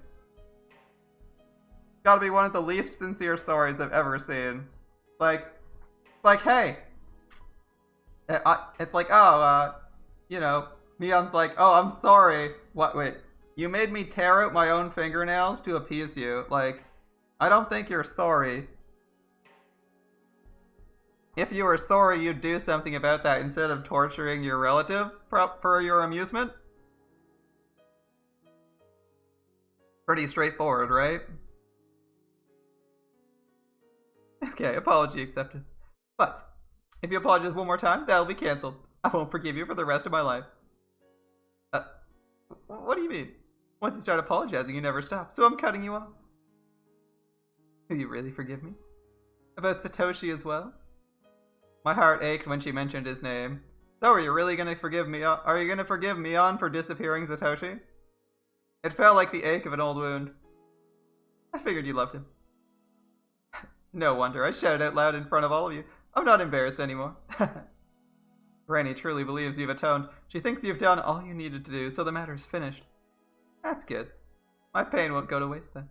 Got to be one of the least sincere sorries I've ever seen. Like, hey. It's like, oh, you know, Mion's like, oh, I'm sorry. What? Wait, you made me tear out my own fingernails to appease you. Like, I don't think you're sorry. If you were sorry, you'd do something about that instead of torturing your relatives for your amusement. Pretty straightforward, right? Okay, apology accepted. But, if you apologize one more time, that'll be cancelled. I won't forgive you for the rest of my life. What do you mean? Once you start apologizing, you never stop, so I'm cutting you off. Will you really forgive me? About Satoshi as well? My heart ached when she mentioned his name. So are you really gonna forgive me? Are you gonna forgive Mion for disappearing Satoshi? It felt like the ache of an old wound. I figured you loved him. No wonder, I shouted out loud in front of all of you. I'm not embarrassed anymore. Granny truly believes you've atoned. She thinks you've done all you needed to do, so the matter's finished. That's good. My pain won't go to waste then.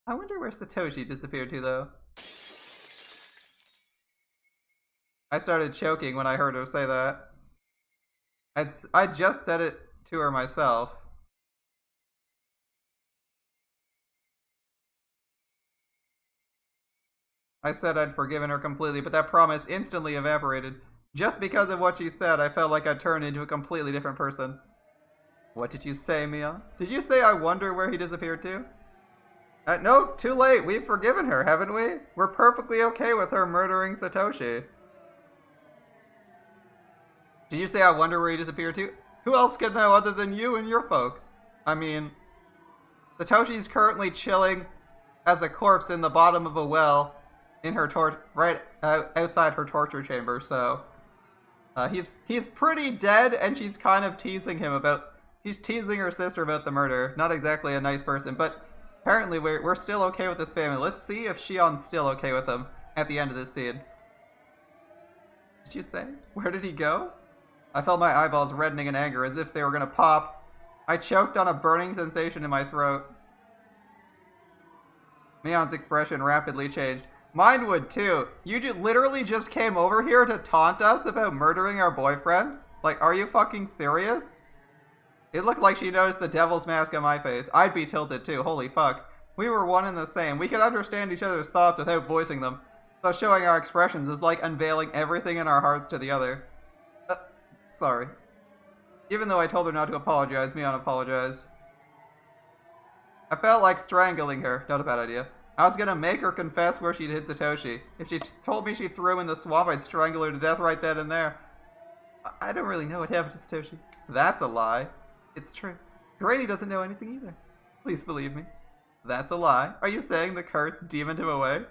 I wonder where Satoshi disappeared to, though. I started choking when I heard her say that. I just said it to her myself. I said I'd forgiven her completely, but that promise instantly evaporated. Just because of what she said, I felt like I'd turned into a completely different person. What did you say, Mia? Did you say I wonder where he disappeared to? No, too late. We've forgiven her, haven't we? We're perfectly okay with her murdering Satoshi. Did you say I wonder where he disappeared to? Who else could know other than you and your folks? I mean, Satoshi's currently chilling as a corpse in the bottom of a well in her right outside her torture chamber, so he's pretty dead, and she's kind of teasing him about. She's teasing her sister about the murder. Not exactly a nice person, but apparently we're still okay with this family. Let's see if Shion's still okay with them at the end of this scene. Did you say? Where did he go? I felt my eyeballs reddening in anger as if they were gonna pop. I choked on a burning sensation in my throat. Mion's expression rapidly changed. Mine would too. You literally just came over here to taunt us about murdering our boyfriend? Like, are you fucking serious? It looked like she noticed the devil's mask on my face. I'd be tilted too, holy fuck. We were one and the same. We could understand each other's thoughts without voicing them. So showing our expressions is like unveiling everything in our hearts to the other. Sorry. Even though I told her not to apologize, Mion apologized. I felt like strangling her. Not a bad idea. I was gonna make her confess where she'd hid Satoshi. If she told me she threw him in the swamp, I'd strangle her to death right then and there. I don't really know what happened to Satoshi. That's a lie. It's true. Granny doesn't know anything either. Please believe me. That's a lie. Are you saying the curse demoned him away?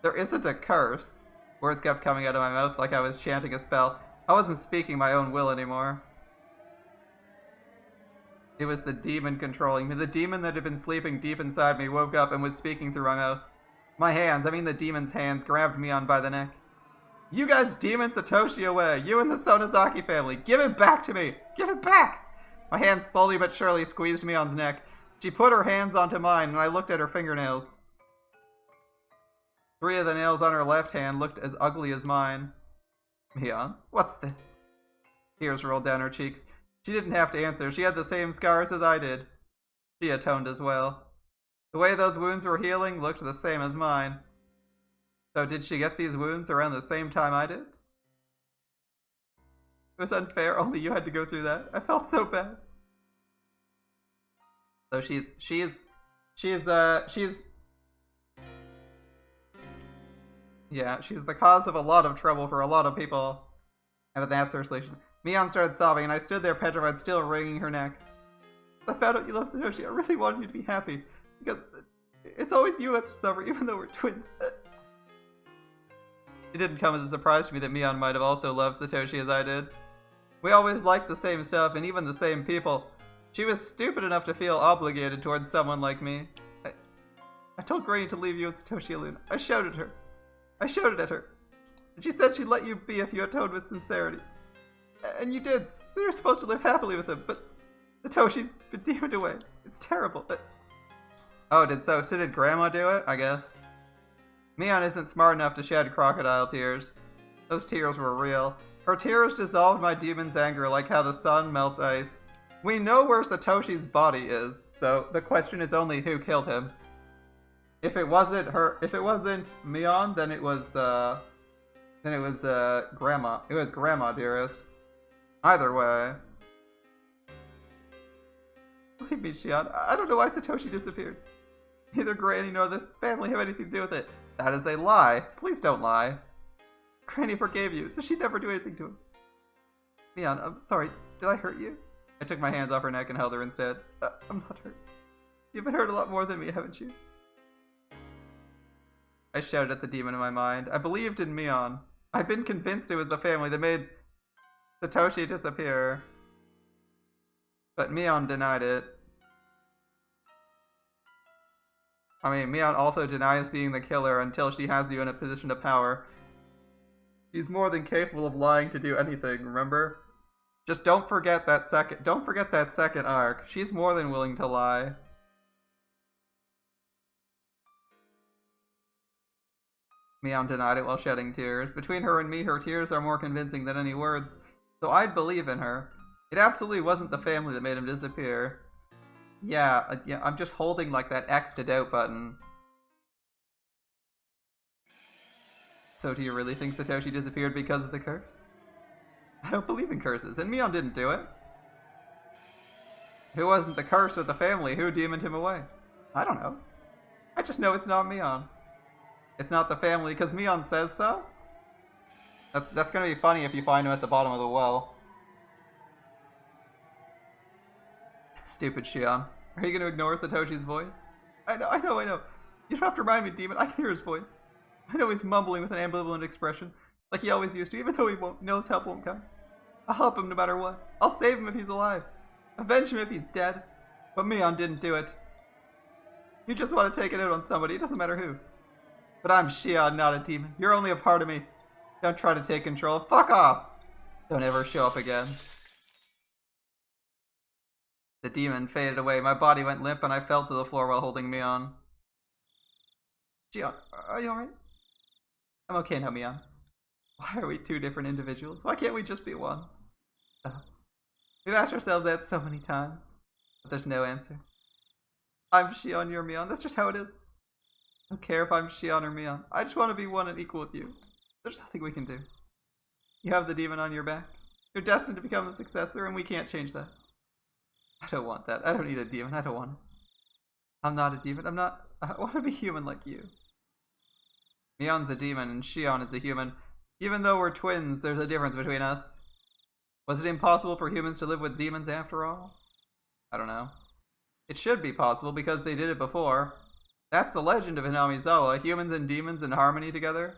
There isn't a curse. Words kept coming out of my mouth like I was chanting a spell. I wasn't speaking my own will anymore. It was the demon controlling me. The demon that had been sleeping deep inside me woke up and was speaking through my mouth. My hands, I mean the demon's hands, grabbed Mion by the neck. You guys demon Satoshi away! You and the Sonozaki family! Give it back to me! Give it back! My hands slowly but surely squeezed Mion's neck. She put her hands onto mine and I looked at her fingernails. 3 of the nails on her left hand looked as ugly as mine. Mion, what's this? Tears rolled down her cheeks. She didn't have to answer. She had the same scars as I did. She atoned as well. The way those wounds were healing looked the same as mine. So did she get these wounds around the same time I did? It was unfair. Only you had to go through that. I felt so bad. So she's she's yeah, she's the cause of a lot of trouble for a lot of people. And that's her solution. Mion started sobbing, and I stood there petrified, still wringing her neck. I found out you love Satoshi. I really wanted you to be happy. Because it's always you that's suffering, even though we're twins. It didn't come as a surprise to me that Mion might have also loved Satoshi as I did. We always liked the same stuff, and even the same people. She was stupid enough to feel obligated towards someone like me. I told Granny to leave you and Satoshi alone. I shouted at her. And she said she'd let you be if you atoned with sincerity. And you did. So you're supposed to live happily with him, but Satoshi's been demoned away. It's terrible, but... Oh, so did Grandma do it? I guess. Mion isn't smart enough to shed crocodile tears. Those tears were real. Her tears dissolved my demon's anger like how the sun melts ice. We know where Satoshi's body is, so the question is only who killed him. If it wasn't Mion, then it was Grandma. It was Grandma, dearest. Either way. Believe me, Shion, I don't know why Satoshi disappeared. Neither Granny nor the family have anything to do with it. That is a lie. Please don't lie. Granny forgave you, so she'd never do anything to him. Mion, I'm sorry. Did I hurt you? I took my hands off her neck and held her instead. I'm not hurt. You've been hurt a lot more than me, haven't you? I shouted at the demon in my mind. I believed in Mion. I'd been convinced it was the family that made Satoshi disappear. But Mion denied it. I mean, Mion also denies being the killer until she has you in a position of power. She's more than capable of lying to do anything, remember? Just don't forget that second arc. She's more than willing to lie. Mion denied it while shedding tears. Between her and me, her tears are more convincing than any words, so I'd believe in her. It absolutely wasn't the family that made him disappear. Yeah, I'm just holding like that X to doubt button. So do you really think Satoshi disappeared because of the curse? I don't believe in curses, and Mion didn't do it. Who wasn't the curse with the family? Who demoned him away? I don't know. I just know it's not Mion. It's not the family because Mion says so? That's gonna be funny if you find him at the bottom of the well. It's stupid, Shion. Are you gonna ignore Satoshi's voice? I know. You don't have to remind me, demon. I can hear his voice. I know he's mumbling with an ambivalent expression, like he always used to, even though he knows help won't come. I'll help him no matter what. I'll save him if he's alive. Avenge him if he's dead. But Mion didn't do it. You just want to take it out on somebody, it doesn't matter who. But I'm Shion, not a demon. You're only a part of me. Don't try to take control. Fuck off! Don't ever show up again. The demon faded away. My body went limp and I fell to the floor while holding Mion. Shion, are you alright? I'm okay now, Mion. Why are we two different individuals? Why can't we just be one? We've asked ourselves that so many times, but there's no answer. I'm Shion, you're Mion. That's just how it is. I don't care if I'm Shion or Mion. I just want to be one and equal with you. There's nothing we can do. You have the demon on your back. You're destined to become the successor, and we can't change that. I don't want that. I don't need a demon. I don't want it. I'm not a demon. I want to be human like you. Mion's a demon, and Shion is a human. Even though we're twins, there's a difference between us. Was it impossible for humans to live with demons after all? I don't know. It should be possible because they did it before. That's the legend of Hinamizawa, humans and demons in harmony together.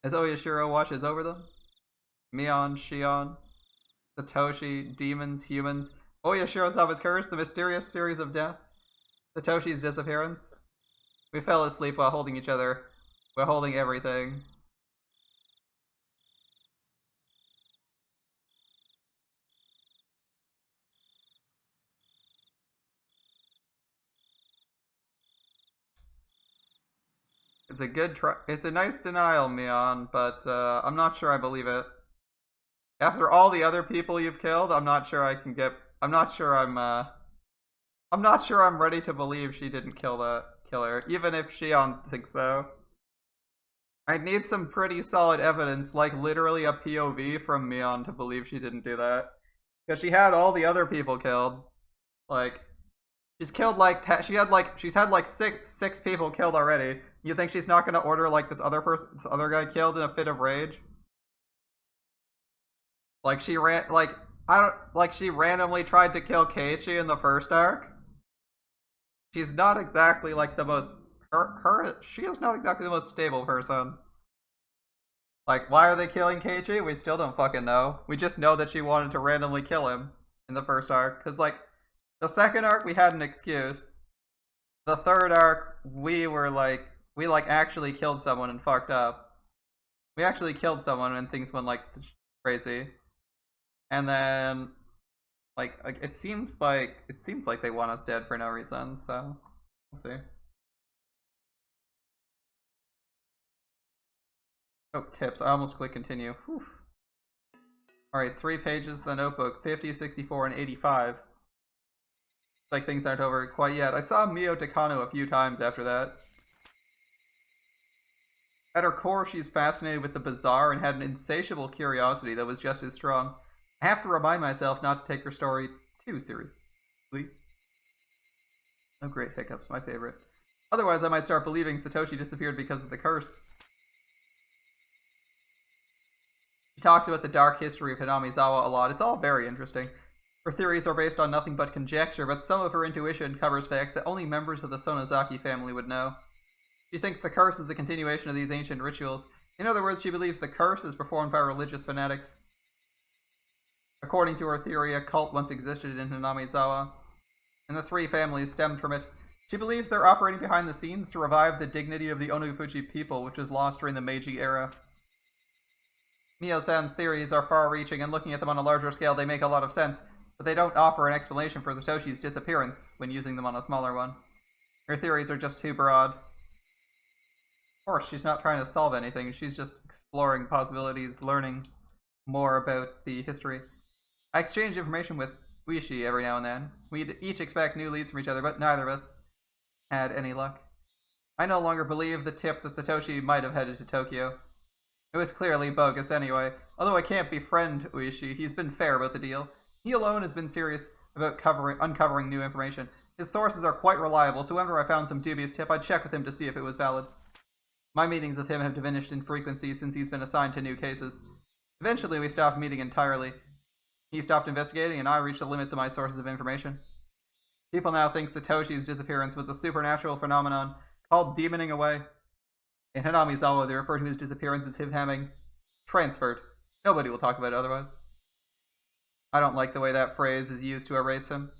As Oyashiro watches over them. Mion, Shion, Satoshi, demons, humans. Oyashiro's Hava's curse, the mysterious series of deaths. Satoshi's disappearance. We fell asleep while holding each other. We're holding everything. It's a good try. It's a nice denial, Mion, but I'm not sure I believe it. After all the other people you've killed, I'm not sure I can get. I'm not sure I'm ready to believe she didn't kill the killer, even if Shion thinks so. I need some pretty solid evidence, like literally a POV from Mion to believe she didn't do that. Because she had all the other people killed. Like, She's killed like she's had like six people killed already. You think she's not gonna order like this other guy killed in a fit of rage? Like she she randomly tried to kill Keiichi in the first arc. She's not exactly like the most she is not exactly the most stable person. Like, why are they killing Keiichi? We still don't fucking know. We just know that she wanted to randomly kill him in the first arc. Because, like, the second arc, we had an excuse. The third arc, we actually killed someone and fucked up. We actually killed someone and things went, like, crazy. And then, like it seems like they want us dead for no reason, so we'll see. Oh, tips. I almost clicked continue. Whew. Alright, 3 pages of the notebook, 50, 64, and 85. Like things aren't over quite yet. I saw Mio Takano a few times after that. At her core, she's fascinated with the bizarre and had an insatiable curiosity that was just as strong. I have to remind myself not to take her story too seriously. No great hiccups, my favorite. Otherwise, I might start believing Satoshi disappeared because of the curse. She talks about the dark history of Hinamizawa a lot. It's all very interesting. Her theories are based on nothing but conjecture, but some of her intuition covers facts that only members of the Sonozaki family would know. She thinks the curse is a continuation of these ancient rituals. In other words, she believes the curse is performed by religious fanatics. According to her theory, a cult once existed in Hinamizawa, and the 3 families stemmed from it. She believes they're operating behind the scenes to revive the dignity of the Onufuji people, which was lost during the Meiji era. Mio-san's theories are far-reaching, and looking at them on a larger scale, they make a lot of sense, but they don't offer an explanation for Satoshi's disappearance when using them on a smaller one. Her theories are just too broad. Of course, she's not trying to solve anything, she's just exploring possibilities, learning more about the history. I exchange information with Uishi every now and then. We each expect new leads from each other, but neither of us had any luck. I no longer believe the tip that Satoshi might have headed to Tokyo. It was clearly bogus anyway. Although I can't befriend Uishi, he's been fair about the deal. He alone has been serious about uncovering new information. His sources are quite reliable, so whenever I found some dubious tip, I'd check with him to see if it was valid. My meetings with him have diminished in frequency since he's been assigned to new cases. Eventually, we stopped meeting entirely. He stopped investigating, and I reached the limits of my sources of information. People now think Satoshi's disappearance was a supernatural phenomenon called demoning away. In Hinamizawa, they refer to his disappearance as him having transferred. Nobody will talk about it otherwise. I don't like the way that phrase is used to erase him.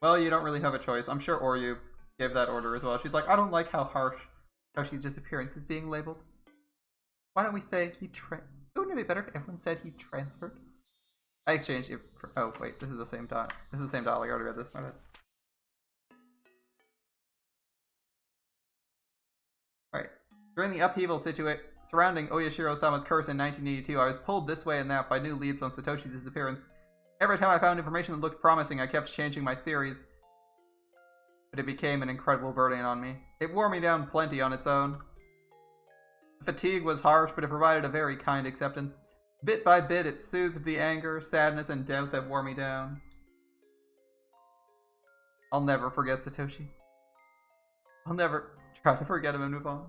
Well, you don't really have a choice. I'm sure Oryu gave that order as well. She's like, I don't like how harsh Satoshi's disappearance is being labeled. Why don't we say he wouldn't it be better if everyone said he transferred? I exchanged it for, oh wait, this is the same dot. This is the same dot, I already read this, my bad. Alright. During the upheaval surrounding Oyashiro-sama's curse in 1982, I was pulled this way and that by new leads on Satoshi's disappearance. Every time I found information that looked promising, I kept changing my theories. But it became an incredible burden on me. It wore me down plenty on its own. The fatigue was harsh, but it provided a very kind acceptance. Bit by bit, it soothed the anger, sadness, and doubt that wore me down. I'll never forget Satoshi. I'll never try to forget him and move on.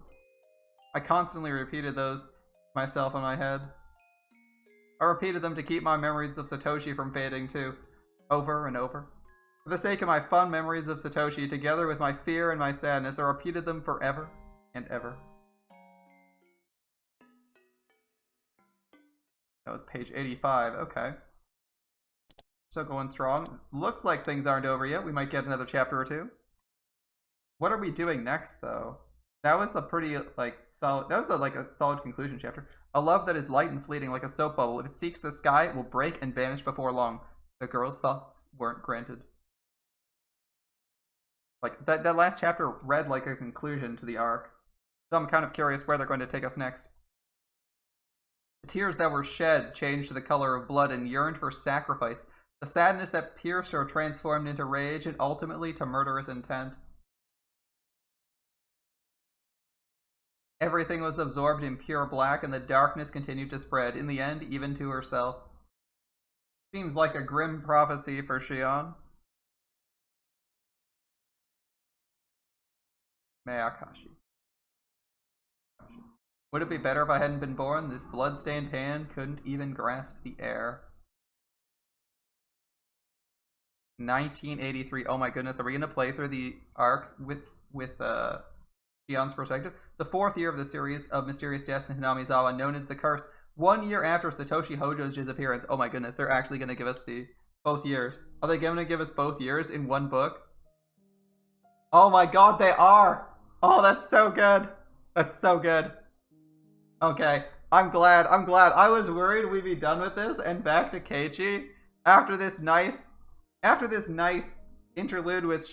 I constantly repeated those to myself in my head. I repeated them to keep my memories of Satoshi from fading too, over and over. For the sake of my fun memories of Satoshi, together with my fear and my sadness, I repeated them forever and ever. That was page 85, okay. So going strong. Looks like things aren't over yet. We might get another chapter or two. What are we doing next, though? That was a pretty, solid, a solid conclusion chapter. A love that is light and fleeting like a soap bubble. If it seeks the sky, it will break and vanish before long. The girl's thoughts weren't granted. Like, that last chapter read like a conclusion to the arc. So I'm kind of curious where they're going to take us next. The tears that were shed changed to the color of blood and yearned for sacrifice. The sadness that pierced her transformed into rage and ultimately to murderous intent. Everything was absorbed in pure black, and the darkness continued to spread, in the end, even to herself. Seems like a grim prophecy for Shion. Meakashi. Would it be better if I hadn't been born? This blood-stained hand couldn't even grasp the air. 1983. Oh my goodness, are we gonna play through the arc with Shion's perspective? The 4th year of the series of mysterious deaths in Hinamizawa, known as the Curse. 1 year after Satoshi Hojo's disappearance. Oh my goodness, they're actually gonna give us both years. Are they gonna give us both years in one book? Oh my god, they are! Oh, that's so good. That's so good. Okay, I'm glad. I was worried we'd be done with this and back to Keiichi after this nice interlude with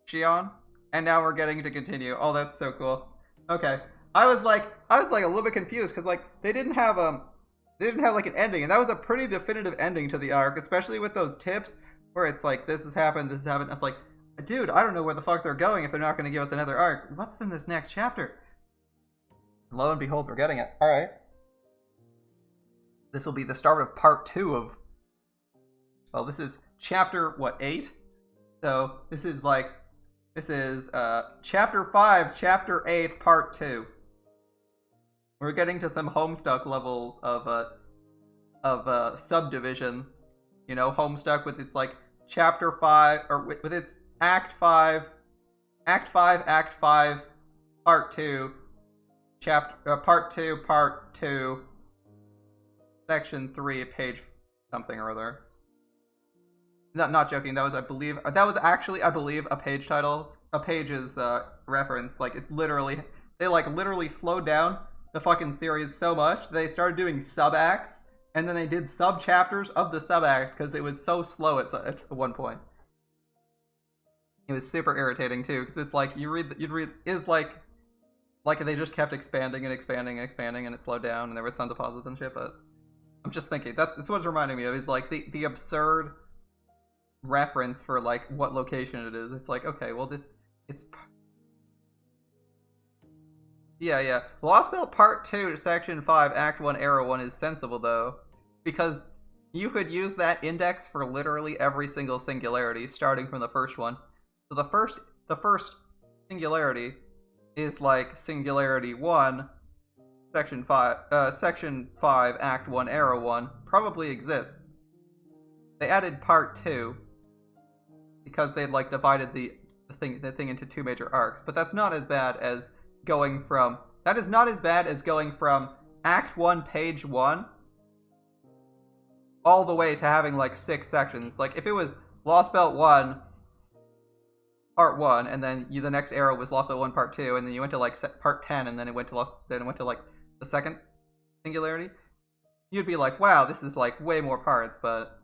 Shion, and now we're getting to continue. Oh, that's so cool. Okay, I was like a little bit confused because like they didn't have like an ending, and that was a pretty definitive ending to the arc, especially with those tips where it's like this has happened. It's like, dude, I don't know where the fuck they're going if they're not going to give us another arc. What's in this next chapter? Lo and behold, we're getting it. All right. This will be the start of part 2 of. Well, this is chapter 8. So this is chapter 5, chapter 8, part 2. We're getting to some Homestuck levels of subdivisions. You know, Homestuck with its like chapter 5 or with its act 5, part 2. Part 2, section 3, page something or other. Not joking. That was actually, I believe, a page's reference. Like it's literally, they literally slowed down the fucking series so much they started doing sub acts, and then they did sub chapters of the sub act because it was so slow at one point. It was super irritating too because it's like you'd read is like they just kept expanding and expanding and expanding, and it slowed down, and there was some deposits and shit. But I'm just thinking that's what it's reminding me of. Is like the absurd reference for like what location it is. It's like, okay, well it's yeah. Lost Belt Part 2, Section 5, Act 1, Arrow 1 is sensible though, because you could use that index for literally every single singularity, starting from the first one. So the first singularity is like singularity 1, section 5, act 1, arrow 1 probably exists. They added part 2 because they'd like divided the thing into 2 major arcs, but that's not as bad as going from act 1, page 1 all the way to having like 6 sections. Like if it was Lost Belt 1 part 1, and then the next arrow was Lost Belt 1 part 2, and then you went to like part 10, and then it went to like the second singularity, you'd be like, wow, this is like way more parts, but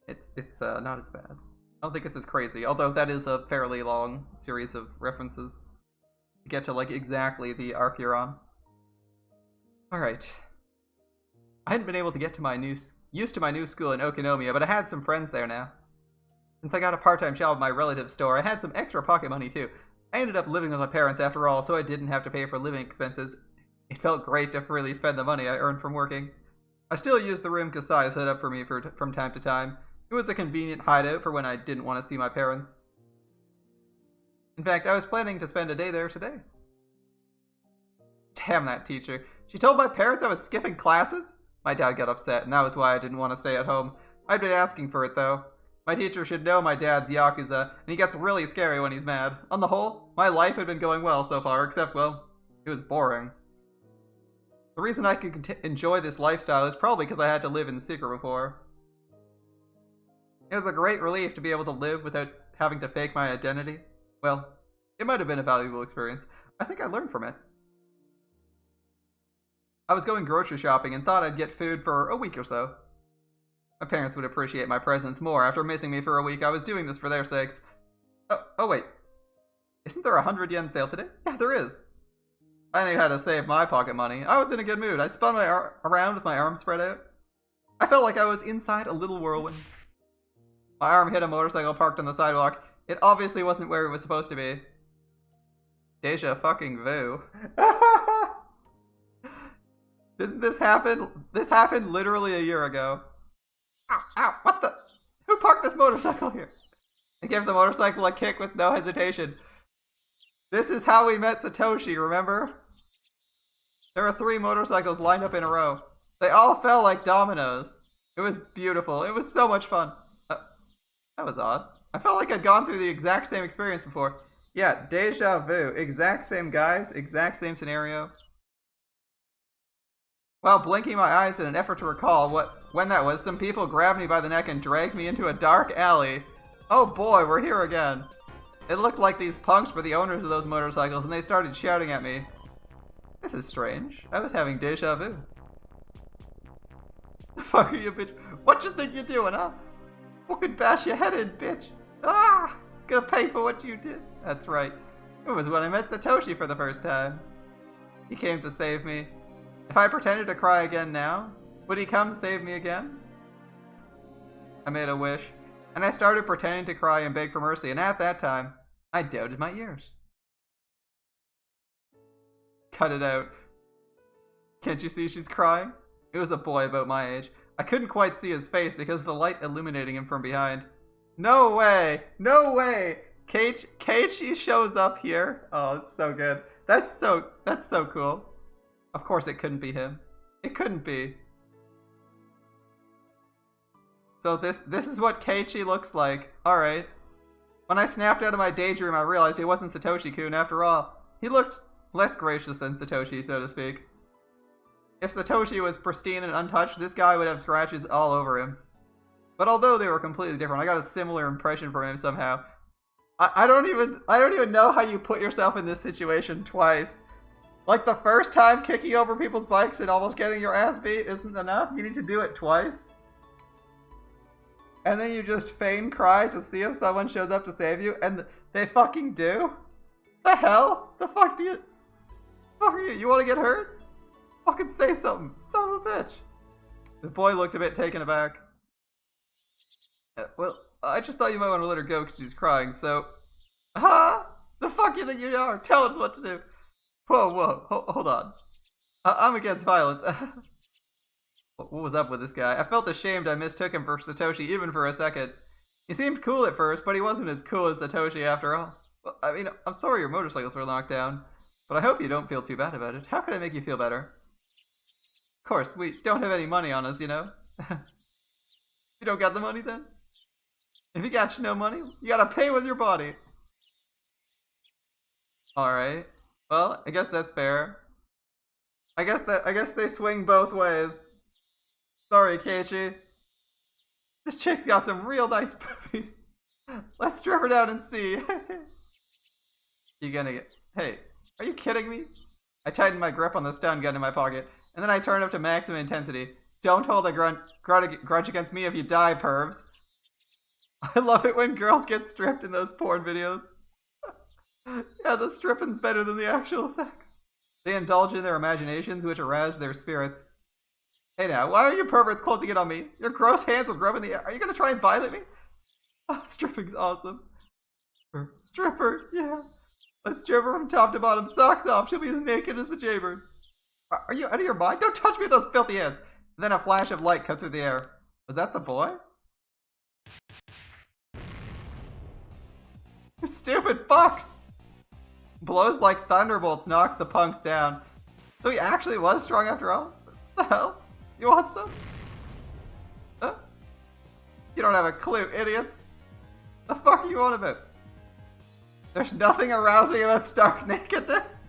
it's not as bad. I don't think it's as crazy, although that is a fairly long series of references to get to like exactly the arc you're on. Alright. I hadn't been able to get to used to my new school in Okinomiya, but I had some friends there now. Since I got a part-time job at my relative's store, I had some extra pocket money too. I ended up living with my parents after all, so I didn't have to pay for living expenses. It felt great to freely spend the money I earned from working. I still used the room Kasai set up for me from time to time. It was a convenient hideout for when I didn't want to see my parents. In fact, I was planning to spend a day there today. Damn that teacher. She told my parents I was skipping classes? My dad got upset, and that was why I didn't want to stay at home. I'd been asking for it, though. My teacher should know my dad's Yakuza, and he gets really scary when he's mad. On the whole, my life had been going well so far, except, well, it was boring. The reason I could enjoy this lifestyle is probably because I had to live in secret before. It was a great relief to be able to live without having to fake my identity. Well, it might have been a valuable experience. I think I learned from it. I was going grocery shopping and thought I'd get food for a week or so. My parents would appreciate my presence more after missing me for a week. I was doing this for their sakes. Oh wait. Isn't there a 100 yen sale today? Yeah, there is. I knew how to save my pocket money. I was in a good mood. I spun around with my arms spread out. I felt like I was inside a little whirlwind. My arm hit a motorcycle parked on the sidewalk. It obviously wasn't where it was supposed to be. Deja fucking vu. Didn't this happen? This happened literally a year ago. Ow, ow, what the? Who parked this motorcycle here? I gave the motorcycle a kick with no hesitation. This is how we met Satoshi, remember? There were 3 motorcycles lined up in a row. They all fell like dominoes. It was beautiful. It was so much fun. That was odd. I felt like I'd gone through the exact same experience before. Yeah, deja vu. Exact same guys, exact same scenario. While blinking my eyes in an effort to recall when that was, some people grabbed me by the neck and dragged me into a dark alley. Oh boy, we're here again. It looked like these punks were the owners of those motorcycles, and they started shouting at me. This is strange. I was having deja vu. The fuck are you, bitch? What you think you're doing, huh? Fucking bash your head in, bitch. Ah! Gonna pay for what you did. That's right. It was when I met Satoshi for the first time. He came to save me. If I pretended to cry again now, would he come save me again? I made a wish, and I started pretending to cry and beg for mercy, and at that time, I doubted my ears. Cut it out. Can't you see she's crying? It was a boy about my age. I couldn't quite see his face because of the light illuminating him from behind. No way! No way! Keiichi shows up here. Oh, it's so good. That's so cool. Of course it couldn't be him. It couldn't be. So this is what Keiichi looks like. Alright. When I snapped out of my daydream, I realized it wasn't Satoshi-kun after all. He looked less gracious than Satoshi, so to speak. If Satoshi was pristine and untouched, this guy would have scratches all over him. But although they were completely different, I got a similar impression from him somehow. I don't even know how you put yourself in this situation twice. Like the first time kicking over people's bikes and almost getting your ass beat isn't enough. You need to do it twice. And then you just feign cry to see if someone shows up to save you, and they fucking do? The hell? The fuck do you... Fuck are you? You want to get hurt? Fucking say something. Son of a bitch. The boy looked a bit taken aback. Well, I just thought you might want to let her go because she's crying, so... The fuck you think you are? Tell us what to do. Whoa, hold on. I'm against violence. What was up with this guy? I felt ashamed I mistook him for Satoshi even for a second. He seemed cool at first, but he wasn't as cool as Satoshi after all. Well, I mean, I'm sorry your motorcycles were knocked down, but I hope you don't feel too bad about it. How can I make you feel better? Of course, we don't have any money on us, you know? You don't got the money then? If you got no money, you gotta pay with your body. Alright. Well, I guess that's fair. I guess they swing both ways. Sorry, Keiichi. This chick's got some real nice boobies. Let's strip her down and see. You gonna get... Hey, are you kidding me? I tightened my grip on the stun gun in my pocket, and then I turned up to maximum intensity. Don't hold a grudge against me if you die, pervs. I love it when girls get stripped in those porn videos. Yeah, the stripping's better than the actual sex. They indulge in their imaginations, which arouse their spirits. Hey now, why are you perverts closing in on me? Your gross hands will grub in the air. Are you gonna try and violate me? Oh, stripping's awesome. Stripper, yeah. Let's strip her from top to bottom, socks off. She'll be as naked as the jaybird. Are you out of your mind? Don't touch me with those filthy hands. And then a flash of light cut through the air. Was that the boy? You stupid fucks! Blows like thunderbolts knocked the punks down. So he actually was strong after all? What the hell? You want some? Huh? You don't have a clue, idiots. The fuck are you on about? There's nothing arousing about stark nakedness.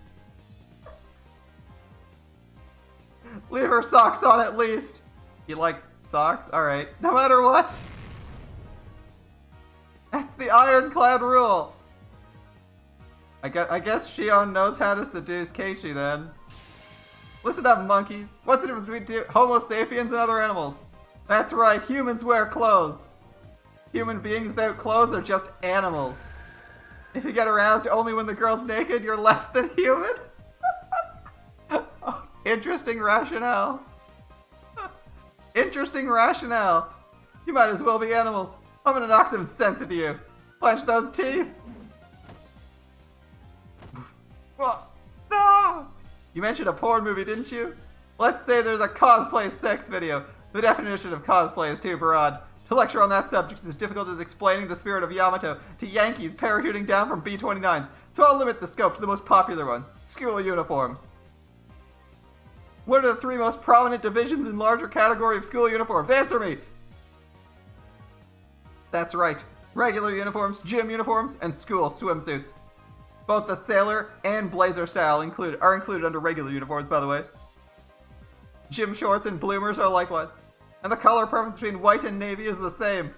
Leave her socks on at least. You like socks? Alright. No matter what. That's the ironclad rule. I guess Shion knows how to seduce Keiichi then. Listen up, monkeys. What's the difference between Homo sapiens and other animals? That's right, humans wear clothes. Human beings without clothes are just animals. If you get aroused only when the girl's naked, you're less than human? Oh, interesting rationale. Interesting rationale. You might as well be animals. I'm gonna knock some sense into you. Clench those teeth. No! You mentioned a porn movie, didn't you? Let's say there's a cosplay sex video. The definition of cosplay is too broad. To lecture on that subject is as difficult as explaining the spirit of Yamato to Yankees parachuting down from B-29s, so I'll limit the scope to the most popular one, school uniforms. What are the three most prominent divisions in larger category of school uniforms? Answer me! That's right. Regular uniforms, gym uniforms, and school swimsuits. Both the sailor and blazer style are included under regular uniforms, by the way. Gym shorts and bloomers are likewise. And the color preference between white and navy is the same.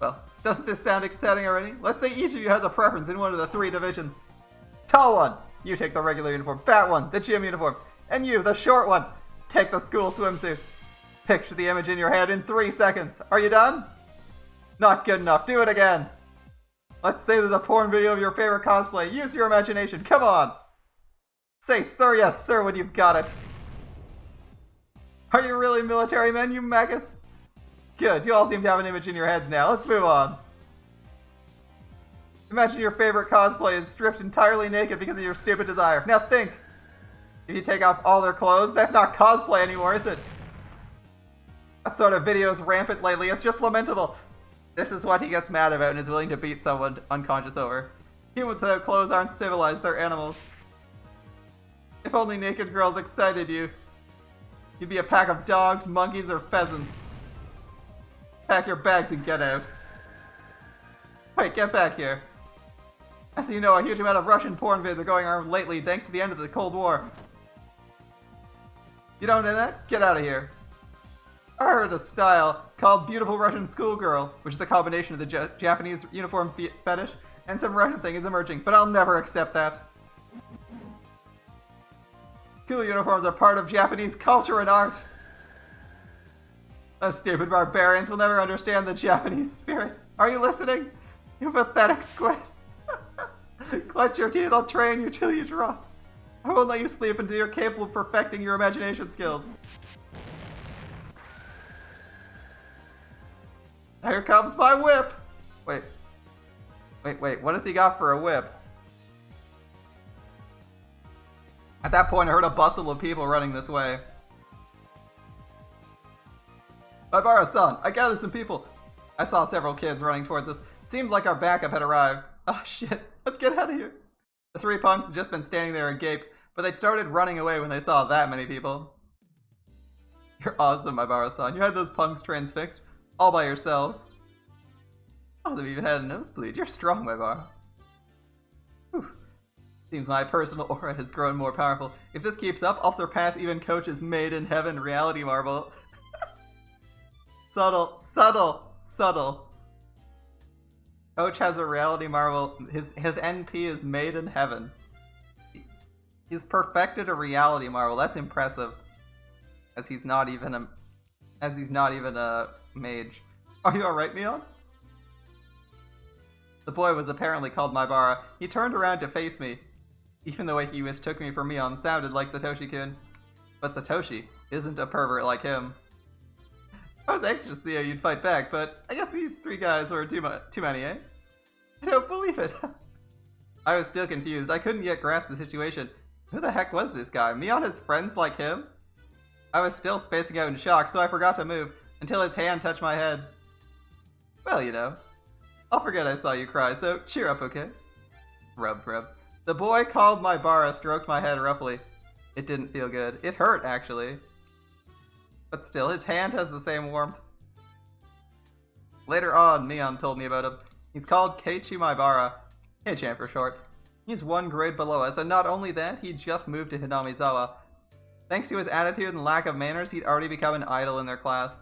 Well, doesn't this sound exciting already? Let's say each of you has a preference in one of the three divisions. Tall one, you take the regular uniform. Fat one, the gym uniform. And you, the short one, take the school swimsuit. Picture the image in your head in 3 seconds. Are you done? Not good enough. Do it again. Let's say there's a porn video of your favorite cosplay. Use your imagination. Come on. Say, sir, yes, sir, when you've got it. Are you really military men, you maggots? Good, you all seem to have an image in your heads now. Let's move on. Imagine your favorite cosplay is stripped entirely naked because of your stupid desire. Now think. If you take off all their clothes, that's not cosplay anymore, is it? That sort of video is rampant lately. It's just lamentable. This is what he gets mad about and is willing to beat someone unconscious over. Humans without clothes aren't civilized, they're animals. If only naked girls excited you. You'd be a pack of dogs, monkeys, or pheasants. Pack your bags and get out. Wait, get back here. As you know, a huge amount of Russian porn vids are going around lately thanks to the end of the Cold War. You don't know that? Get out of here. I heard a style called Beautiful Russian Schoolgirl, which is a combination of the Japanese uniform fetish and some Russian thing is emerging, but I'll never accept that. School uniforms are part of Japanese culture and art. Those stupid barbarians will never understand the Japanese spirit. Are you listening? You pathetic squid. Clutch your teeth, I'll train you till you drop. I won't let you sleep until you're capable of perfecting your imagination skills. Here comes my whip! Wait, what has he got for a whip? At that point, I heard a bustle of people running this way. Ibara-san, I gathered some people. I saw several kids running towards us. Seemed like our backup had arrived. Oh shit, let's get out of here. The three punks had just been standing there agape, but they started running away when they saw that many people. You're awesome, Ibara-san. You had those punks transfixed, all by yourself. Oh, they've even had a nosebleed. You're strong, Ibara. Whew. Seems my personal aura has grown more powerful. If this keeps up, I'll surpass even Coach's Made in Heaven reality marble. Subtle. Coach has a reality marvel. His NP is Made in Heaven. He's perfected a reality marvel. That's impressive. As he's not even a mage. Are you alright, Mion? The boy was apparently called Maibara. He turned around to face me. Even the way he mistook me for Mion sounded like Satoshi-kun. But Satoshi isn't a pervert like him. I was anxious to see how you'd fight back, but I guess these three guys were too many, eh? I don't believe it. I was still confused. I couldn't yet grasp the situation. Who the heck was this guy? Mion has friends like him? I was still spacing out in shock, so I forgot to move until his hand touched my head. Well, you know. I'll forget I saw you cry, so cheer up, okay? Rub. The boy called Maibara stroked my head roughly. It didn't feel good. It hurt, actually. But still, his hand has the same warmth. Later on, Mion told me about him. He's called Keiichi Maibara. Kei-chan for short. He's one grade below us, and not only that, he just moved to Hinamizawa. Thanks to his attitude and lack of manners, he'd already become an idol in their class.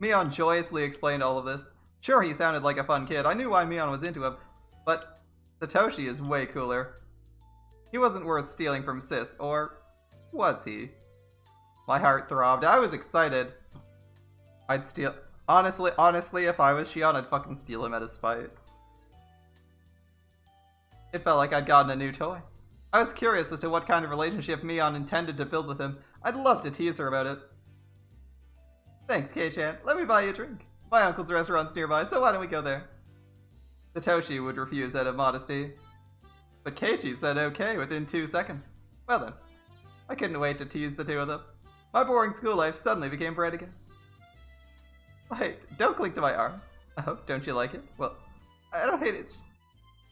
Mion joyously explained all of this. Sure, he sounded like a fun kid. I knew why Mion was into him. But Satoshi is way cooler. He wasn't worth stealing from Sis, or was he? My heart throbbed. I was excited. I'd steal... Honestly, if I was Shion, I'd fucking steal him at his spite. It felt like I'd gotten a new toy. I was curious as to what kind of relationship Mion intended to build with him. I'd love to tease her about it. Thanks, Kei-chan. Let me buy you a drink. My uncle's restaurant's nearby, so why don't we go there? Satoshi would refuse out of modesty. But Keiichi said okay within 2 seconds. Well then, I couldn't wait to tease the two of them. My boring school life suddenly became bright again. Wait, don't cling to my arm. Oh, don't you like it? Well, I don't hate it, it's just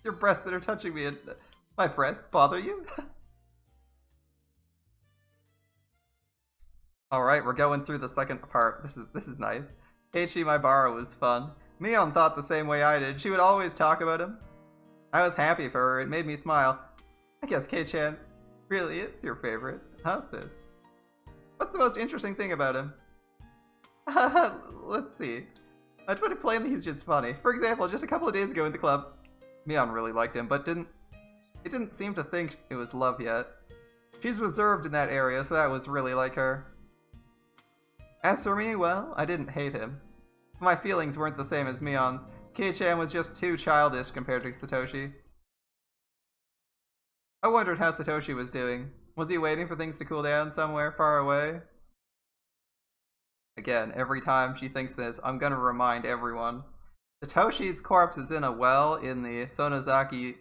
your breasts that are touching me and my breasts bother you? Alright, we're going through the second part. This is nice. Keiichi Maibara was fun. Mion thought the same way I did. She would always talk about him. I was happy for her. It made me smile. I guess Kei-chan really is your favorite, huh, sis? What's the most interesting thing about him? Let's see. To put it plainly, he's just funny. For example, just a couple of days ago in the club, Mion really liked him, but didn't seem to think it was love yet. She's reserved in that area, so that was really like her. As for me, well, I didn't hate him. My feelings weren't the same as Mion's. Kei-chan was just too childish compared to Satoshi. I wondered how Satoshi was doing. Was he waiting for things to cool down somewhere far away? Again, every time she thinks this, I'm gonna remind everyone. Satoshi's corpse is in a well in the Sonozaki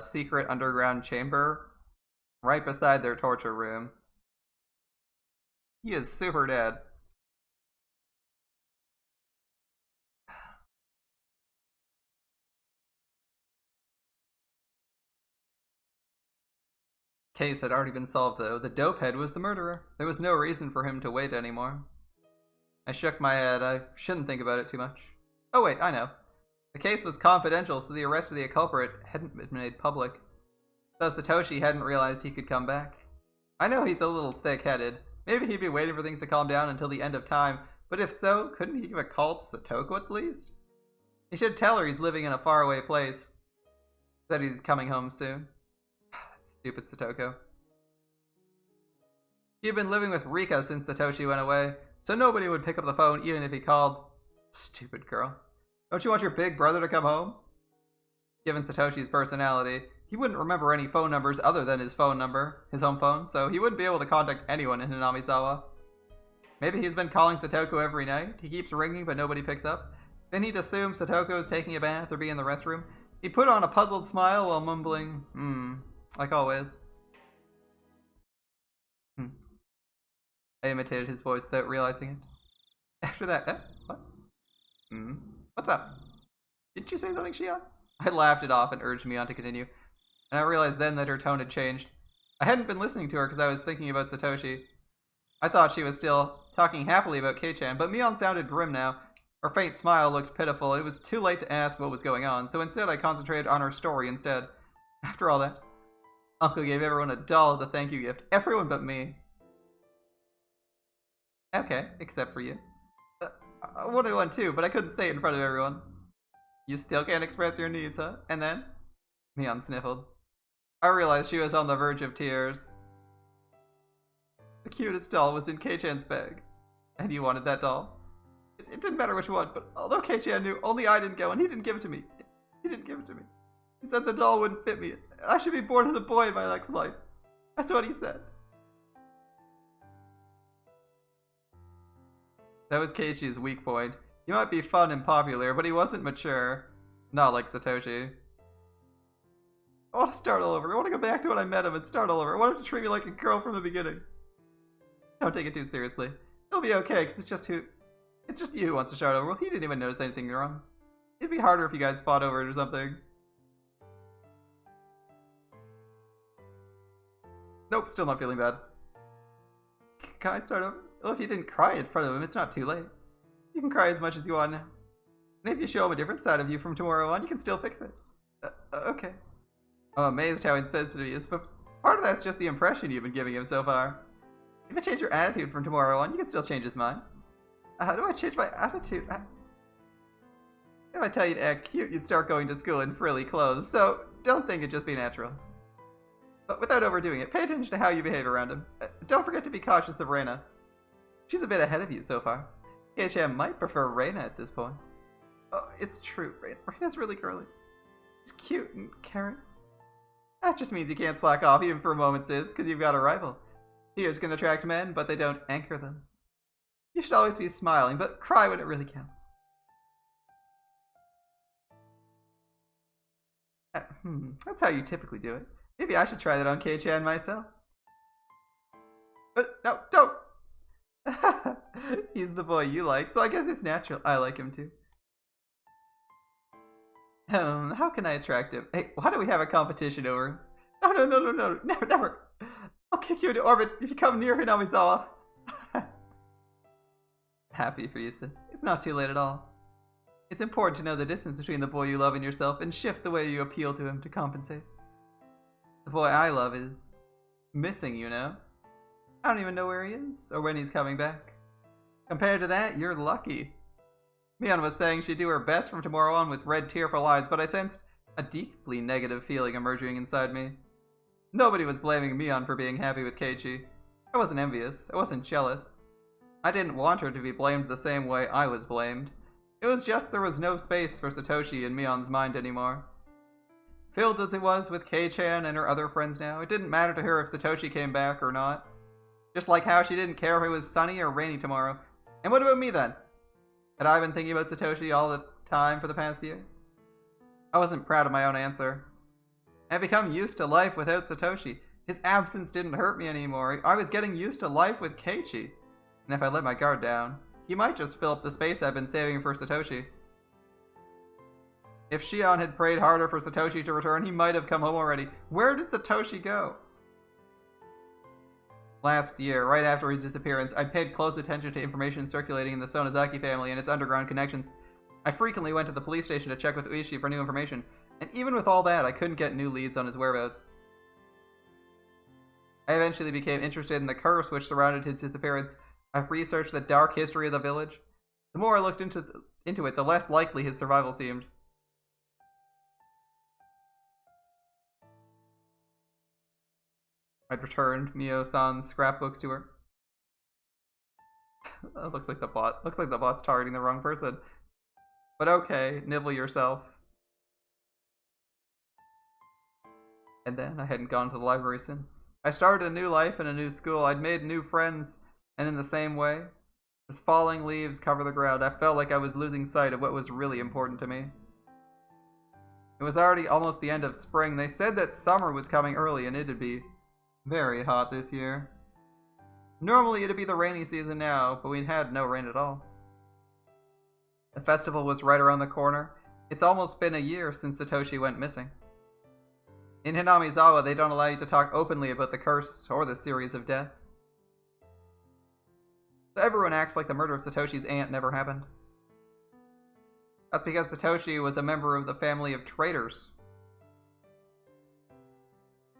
secret underground chamber, right beside their torture room. He is super dead. Case had already been solved though. The dopehead was the murderer. There was no reason for him to wait anymore. I shook my head. I shouldn't think about it too much. Oh wait, I know. The case was confidential, so the arrest of the culprit hadn't been made public. So Satoshi hadn't realized he could come back. I know he's a little thick-headed. Maybe he'd be waiting for things to calm down until the end of time, but if so, couldn't he give a call to Satoko at least? He should tell her he's living in a faraway place. That he's coming home soon. Stupid Satoko. She had been living with Rika since Satoshi went away, so nobody would pick up the phone even if he called. Stupid girl. Don't you want your big brother to come home? Given Satoshi's personality, he wouldn't remember any phone numbers other than his phone number, his home phone, so he wouldn't be able to contact anyone in Hinamizawa. Maybe he's been calling Satoko every night. He keeps ringing but nobody picks up. Then he'd assume Satoko is taking a bath or be in the restroom. He'd put on a puzzled smile while mumbling, like always. I imitated his voice without realizing it. After that, what? What's up? Didn't you say something, Shion? I laughed it off and urged Mion to continue, and I realized then that her tone had changed. I hadn't been listening to her because I was thinking about Satoshi. I thought she was still talking happily about Kei-chan, but Mion sounded grim now. Her faint smile looked pitiful. It was too late to ask what was going on, so instead I concentrated on her story instead. After all that, Uncle gave everyone a doll as a thank you gift. Everyone but me. Okay, except for you. I wanted one too, but I couldn't say it in front of everyone. You still can't express your needs, huh? And then? Mion sniffled. I realized she was on the verge of tears. The cutest doll was in Kei-chan's bag. And you wanted that doll? It didn't matter which one, but although Kei-chan knew, only I didn't go, and he didn't give it to me. He didn't give it to me. He said the doll wouldn't fit me, and I should be born as a boy in my next life. That's what he said. That was Keiichi's weak point. He might be fun and popular, but he wasn't mature. Not like Satoshi. I want to start all over. I want to go back to when I met him and start all over. I want him to treat me like a girl from the beginning. Don't take it too seriously. It'll be okay, because it's just you who wants to start over. Well, he didn't even notice anything wrong. It'd be harder if you guys fought over it or something. Nope, still not feeling bad. Can I start over? Well, if you didn't cry in front of him, it's not too late. You can cry as much as you want now. And if you show him a different side of you from tomorrow on, you can still fix it. Okay. I'm amazed how insensitive he is, but part of that's just the impression you've been giving him so far. If you change your attitude from tomorrow on, you can still change his mind. How do I change my attitude? If I tell you to act cute, you'd start going to school in frilly clothes, so don't think it'd just be natural. But without overdoing it, pay attention to how you behave around him. Don't forget to be cautious of Reina. She's a bit ahead of you so far. Kei-chan might prefer Reina at this point. Oh, it's true. Reina's really girly. She's cute and caring. That just means you can't slack off even for a moment, sis, because you've got a rival. Tears can attract men, but they don't anchor them. You should always be smiling, but cry when it really counts. That's how you typically do it. Maybe I should try that on Kei-chan myself. But no, don't! He's the boy you like, so I guess it's natural I like him too. How can I attract him? Hey, why don't we have a competition over him? No, never, never. I'll kick you into orbit if you come near Hinamizawa. Happy for you, sis. It's not too late at all. It's important to know the distance between the boy you love and yourself and shift the way you appeal to him to compensate. The boy I love is missing, you know? I don't even know where he is or when he's coming back. Compared to that, you're lucky. Mion was saying she'd do her best from tomorrow on with red tearful eyes, but I sensed a deeply negative feeling emerging inside me. Nobody was blaming Mion for being happy with Keiichi. I wasn't envious. I wasn't jealous. I didn't want her to be blamed the same way I was blamed. It was just there was no space for Satoshi in Mion's mind anymore. Filled as it was with Kei-chan and her other friends now, it didn't matter to her if Satoshi came back or not. Just like how she didn't care if it was sunny or rainy tomorrow. And what about me then? Had I been thinking about Satoshi all the time for the past year? I wasn't proud of my own answer. I had become used to life without Satoshi. His absence didn't hurt me anymore. I was getting used to life with Keiichi. And if I let my guard down, he might just fill up the space I've been saving for Satoshi. If Shion had prayed harder for Satoshi to return, he might have come home already. Where did Satoshi go? Last year, right after his disappearance, I paid close attention to information circulating in the Sonozaki family and its underground connections. I frequently went to the police station to check with Uishi for new information, and even with all that, I couldn't get new leads on his whereabouts. I eventually became interested in the curse which surrounded his disappearance. I've researched the dark history of the village. The more I looked into it, the less likely his survival seemed. I'd returned Mio-san's scrapbooks to her. Looks like the bot's targeting the wrong person. But okay, nibble yourself. And then I hadn't gone to the library since. I started a new life in a new school. I'd made new friends, and in the same way, as falling leaves cover the ground, I felt like I was losing sight of what was really important to me. It was already almost the end of spring. They said that summer was coming early and it'd be very hot this year. Normally it'd be the rainy season now, but we'd had no rain at all. The festival was right around the corner. It's almost been a year since Satoshi went missing. In Hinamizawa, they don't allow you to talk openly about the curse or the series of deaths. So everyone acts like the murder of Satoshi's aunt never happened. That's because Satoshi was a member of the family of traitors.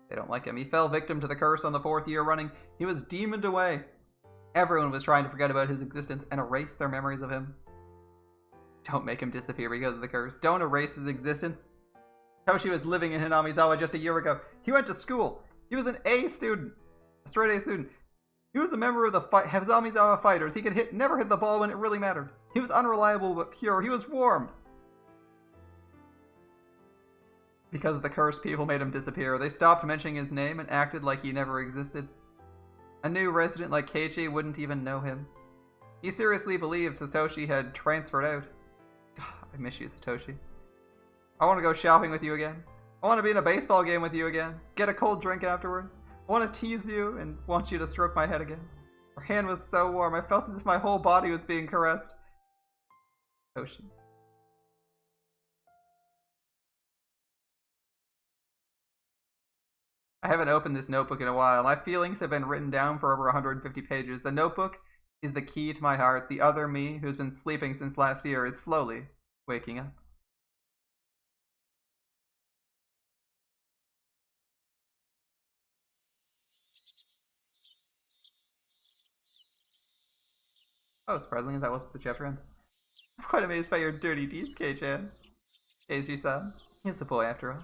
They don't like him. He fell victim to the curse on the 4th year running. He was demoned away. Everyone was trying to forget about his existence and erase their memories of him. Don't make him disappear because of the curse. Don't erase his existence. Satoshi was living in Hinamizawa just a year ago. He went to school. He was an A student. A straight A student. He was a member of the Hinamizawa Fighters. He could never hit the ball when it really mattered. He was unreliable but pure. He was warm. Because of the curse, people made him disappear. They stopped mentioning his name and acted like he never existed. A new resident like Keiichi wouldn't even know him. He seriously believed Satoshi had transferred out. I miss you, Satoshi. I want to go shopping with you again. I want to be in a baseball game with you again. Get a cold drink afterwards. I want to tease you and want you to stroke my head again. Her hand was so warm, I felt as if my whole body was being caressed. Satoshi. I haven't opened this notebook in a while. My feelings have been written down for over 150 pages. The notebook is the key to my heart. The other me, who's been sleeping since last year, is slowly waking up. Oh, surprisingly, that wasn't the chapter end. I'm quite amazed by your dirty deeds, Kei-chan. Keiichi-san. He's a boy after all.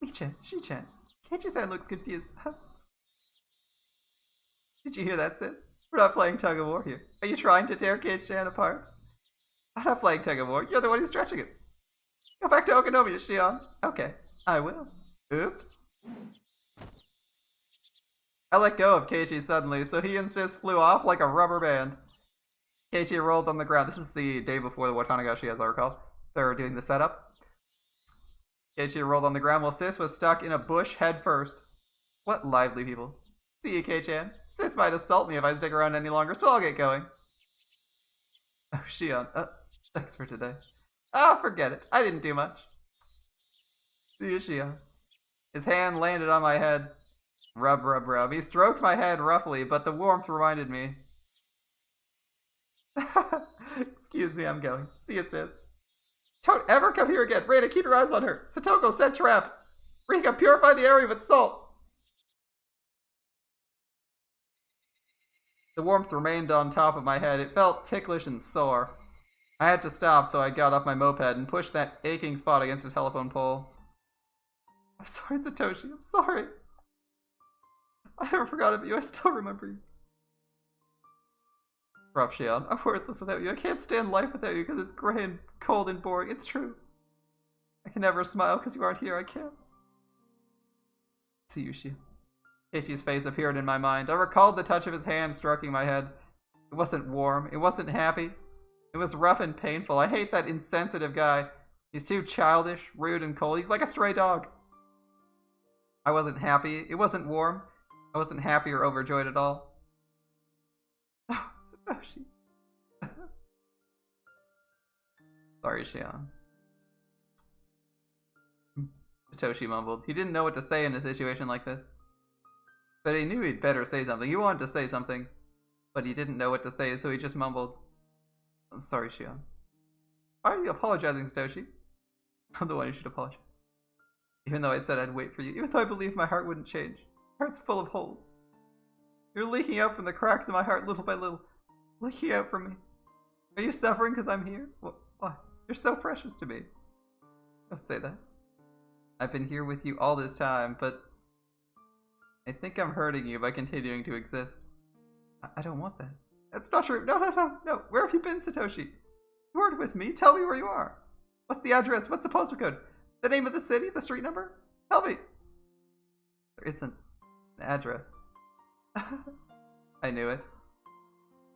Me-chan, she-chan. Keiichi-san looks confused. Did you hear that, sis? We're not playing tug-of-war here. Are you trying to tear Keiichi-chan apart? I'm not playing tug-of-war. You're the one who's stretching it. Go back to Okonomiya, Shion. Okay, I will. Oops. I let go of Keiichi suddenly, so he and sis flew off like a rubber band. Keiichi rolled on the ground. This is the day before the Watanagashi, as I recall. They're doing the setup. Keiichi rolled on the ground while sis was stuck in a bush head first. What lively people. See you, Kei-chan. Sis might assault me if I stick around any longer, so I'll get going. Oh, Shion. Thanks for today. Ah, forget it. I didn't do much. See you, Shion. His hand landed on my head. Rub, rub, rub. He stroked my head roughly, but the warmth reminded me. Excuse me, I'm going. See you, sis. Don't ever come here again. Reina, keep your eyes on her. Satoko, set traps. Rika, purify the area with salt. The warmth remained on top of my head. It felt ticklish and sore. I had to stop, so I got off my moped and pushed that aching spot against a telephone pole. I'm sorry, Satoshi. I'm sorry. I never forgot about you. I still remember you. Rough, Shion. I'm worthless without you. I can't stand life without you because it's gray and cold and boring. It's true. I can never smile because you aren't here. I can't. See you, Shion. Keiichi's face appeared in my mind. I recalled the touch of his hand stroking my head. It wasn't warm. It wasn't happy. It was rough and painful. I hate that insensitive guy. He's too childish, rude, and cold. He's like a stray dog. I wasn't happy. It wasn't warm. I wasn't happy or overjoyed at all. Oh, Satoshi. Sorry, Shion. Satoshi mumbled. He didn't know what to say in a situation like this. But he knew he'd better say something. He wanted to say something. But he didn't know what to say, so he just mumbled. I'm sorry, Shion. Why are you apologizing, Satoshi? I'm the one who should apologize. Even though I said I'd wait for you. Even though I believed my heart wouldn't change. My heart's full of holes. You're leaking out from the cracks in my heart little by little. Leaking out from me. Are you suffering because I'm here? Why? You're so precious to me. Don't say that. I've been here with you all this time, but I think I'm hurting you by continuing to exist. I don't want that. That's not true. No. Where have you been, Satoshi? You weren't with me. Tell me where you are. What's the address? What's the postal code? The name of the city? The street number? Tell me. There isn't an address. I knew it.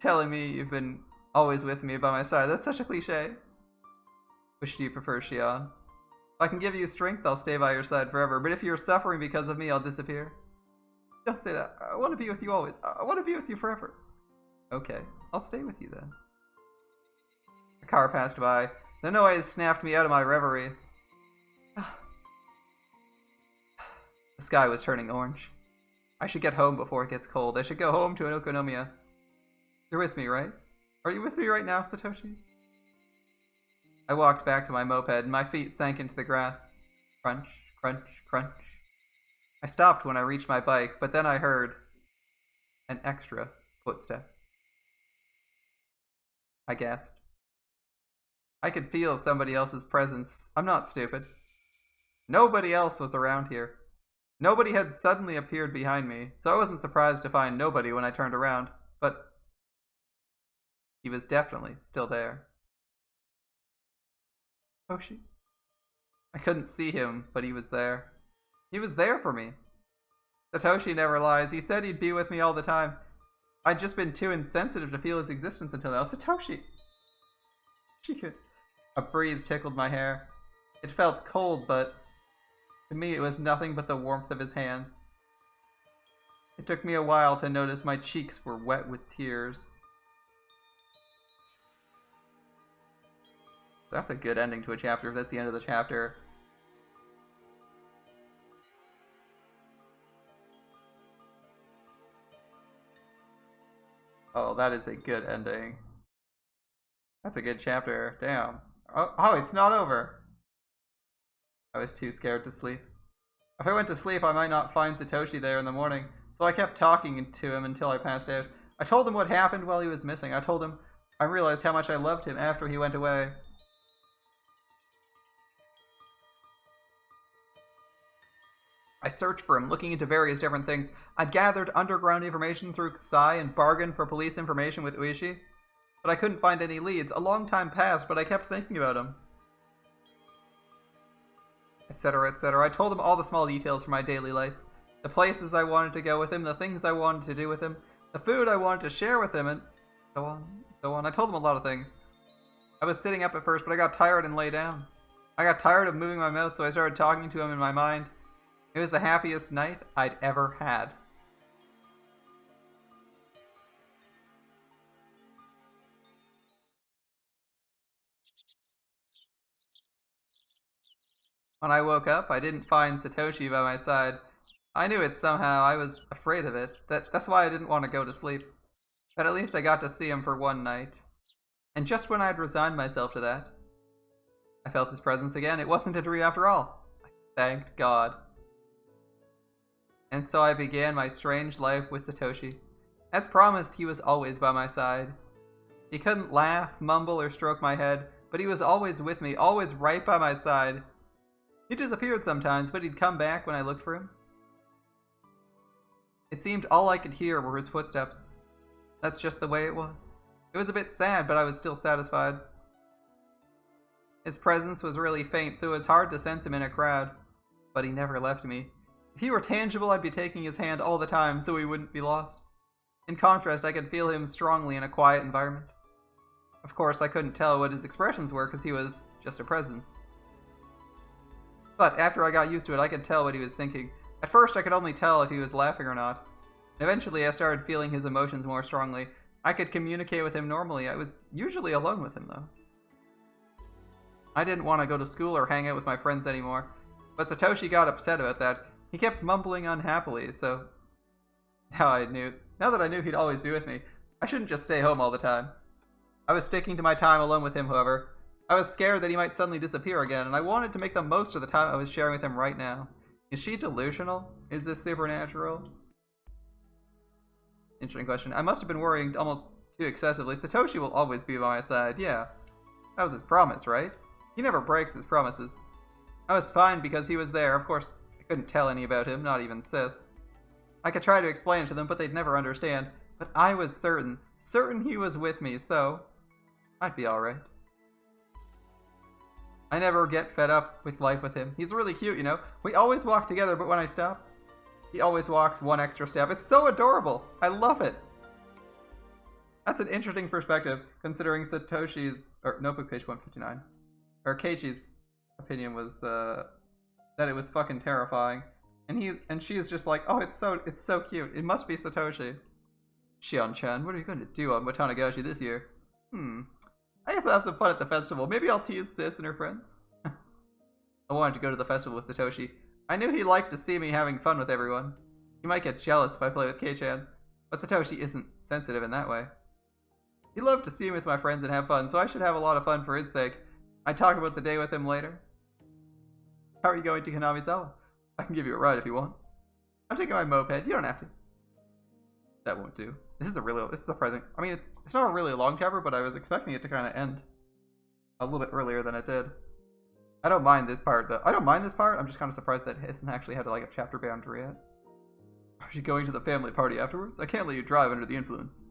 Telling me you've been always with me by my side. That's such a cliche. Which do you prefer, Shion? If I can give you strength, I'll stay by your side forever. But if you're suffering because of me, I'll disappear. Don't say that. I want to be with you always. I want to be with you forever. Okay, I'll stay with you then. A car passed by. The noise snapped me out of my reverie. The sky was turning orange. I should get home before it gets cold. I should go home to an Okonomiya. You're with me, right? Are you with me right now, Satoshi? I walked back to my moped and my feet sank into the grass. Crunch, crunch, crunch. I stopped when I reached my bike, but then I heard an extra footstep. I gasped. I could feel somebody else's presence. I'm not stupid. Nobody else was around here. Nobody had suddenly appeared behind me, so I wasn't surprised to find nobody when I turned around, but he was definitely still there. Satoshi? I couldn't see him, but he was there. He was there for me. Satoshi never lies. He said he'd be with me all the time. I'd just been too insensitive to feel his existence until now. Satoshi! A breeze tickled my hair. It felt cold, but to me it was nothing but the warmth of his hand. It took me a while to notice my cheeks were wet with tears. That's a good ending to a chapter if that's the end of the chapter. Oh, that is a good ending. That's a good chapter. Damn. Oh, it's not over. I was too scared to sleep. If I went to sleep, I might not find Satoshi there in the morning, so I kept talking to him until I passed out. I told him what happened while he was missing. I told him I realized how much I loved him after he went away. I searched for him, looking into various different things. I'd gathered underground information through Kasai and bargained for police information with Ueshi, but I couldn't find any leads. A long time passed, but I kept thinking about him. Etc., etc. I told him all the small details from my daily life. The places I wanted to go with him, the things I wanted to do with him, the food I wanted to share with him, and so on, so on. I told him a lot of things. I was sitting up at first, but I got tired and lay down. I got tired of moving my mouth, so I started talking to him in my mind. It was the happiest night I'd ever had. When I woke up, I didn't find Satoshi by my side. I knew it somehow. I was afraid of it. That's why I didn't want to go to sleep. But at least I got to see him for one night. And just when I'd resigned myself to that, I felt his presence again. It wasn't a dream after all. I thanked God. And so I began my strange life with Satoshi. As promised, he was always by my side. He couldn't laugh, mumble, or stroke my head, but he was always with me, always right by my side. He disappeared sometimes, but he'd come back when I looked for him. It seemed all I could hear were his footsteps. That's just the way it was. It was a bit sad, but I was still satisfied. His presence was really faint, so it was hard to sense him in a crowd. But he never left me. If he were tangible, I'd be taking his hand all the time, so he wouldn't be lost. In contrast, I could feel him strongly in a quiet environment. Of course, I couldn't tell what his expressions were, because he was just a presence. But after I got used to it, I could tell what he was thinking. At first, I could only tell if he was laughing or not. And eventually, I started feeling his emotions more strongly. I could communicate with him normally. I was usually alone with him, though. I didn't want to go to school or hang out with my friends anymore. But Satoshi got upset about that. He kept mumbling unhappily, so... Now that I knew he'd always be with me, I shouldn't just stay home all the time. I was sticking to my time alone with him, however. I was scared that he might suddenly disappear again, and I wanted to make the most of the time I was sharing with him right now. Is she delusional? Is this supernatural? Interesting question. I must have been worrying almost too excessively. Satoshi will always be by my side, yeah. That was his promise, right? He never breaks his promises. I was fine because he was there. Of course, I couldn't tell any about him, not even Sis. I could try to explain it to them, but they'd never understand. But I was certain he was with me, so I'd be alright. I never get fed up with life with him. He's really cute, you know? We always walk together, but when I stop, he always walks one extra step. It's so adorable! I love it! That's an interesting perspective, considering Satoshi's... or notebook page 159. Or Keiichi's opinion was, that it was fucking terrifying. And she is just like, oh, it's so cute. It must be Satoshi. Shion-chan, what are you going to do on Watanagashi this year? I guess I'll have some fun at the festival. Maybe I'll tease Sis and her friends. I wanted to go to the festival with Satoshi. I knew he liked to see me having fun with everyone. He might get jealous if I play with Kei-chan, but Satoshi isn't sensitive in that way. He loved to see me with my friends and have fun, so I should have a lot of fun for his sake. I'd talk about the day with him later. How are you going to Hanamisawa? I can give you a ride if you want. I'm taking my moped. You don't have to. That won't do. This is surprising. I mean, it's not a really long chapter, but I was expecting it to kind of end a little bit earlier than it did. I don't mind this part, though. I don't mind this part. I'm just kind of surprised that it hasn't actually had like a chapter boundary yet. Are you going to the family party afterwards? I can't let you drive under the influence.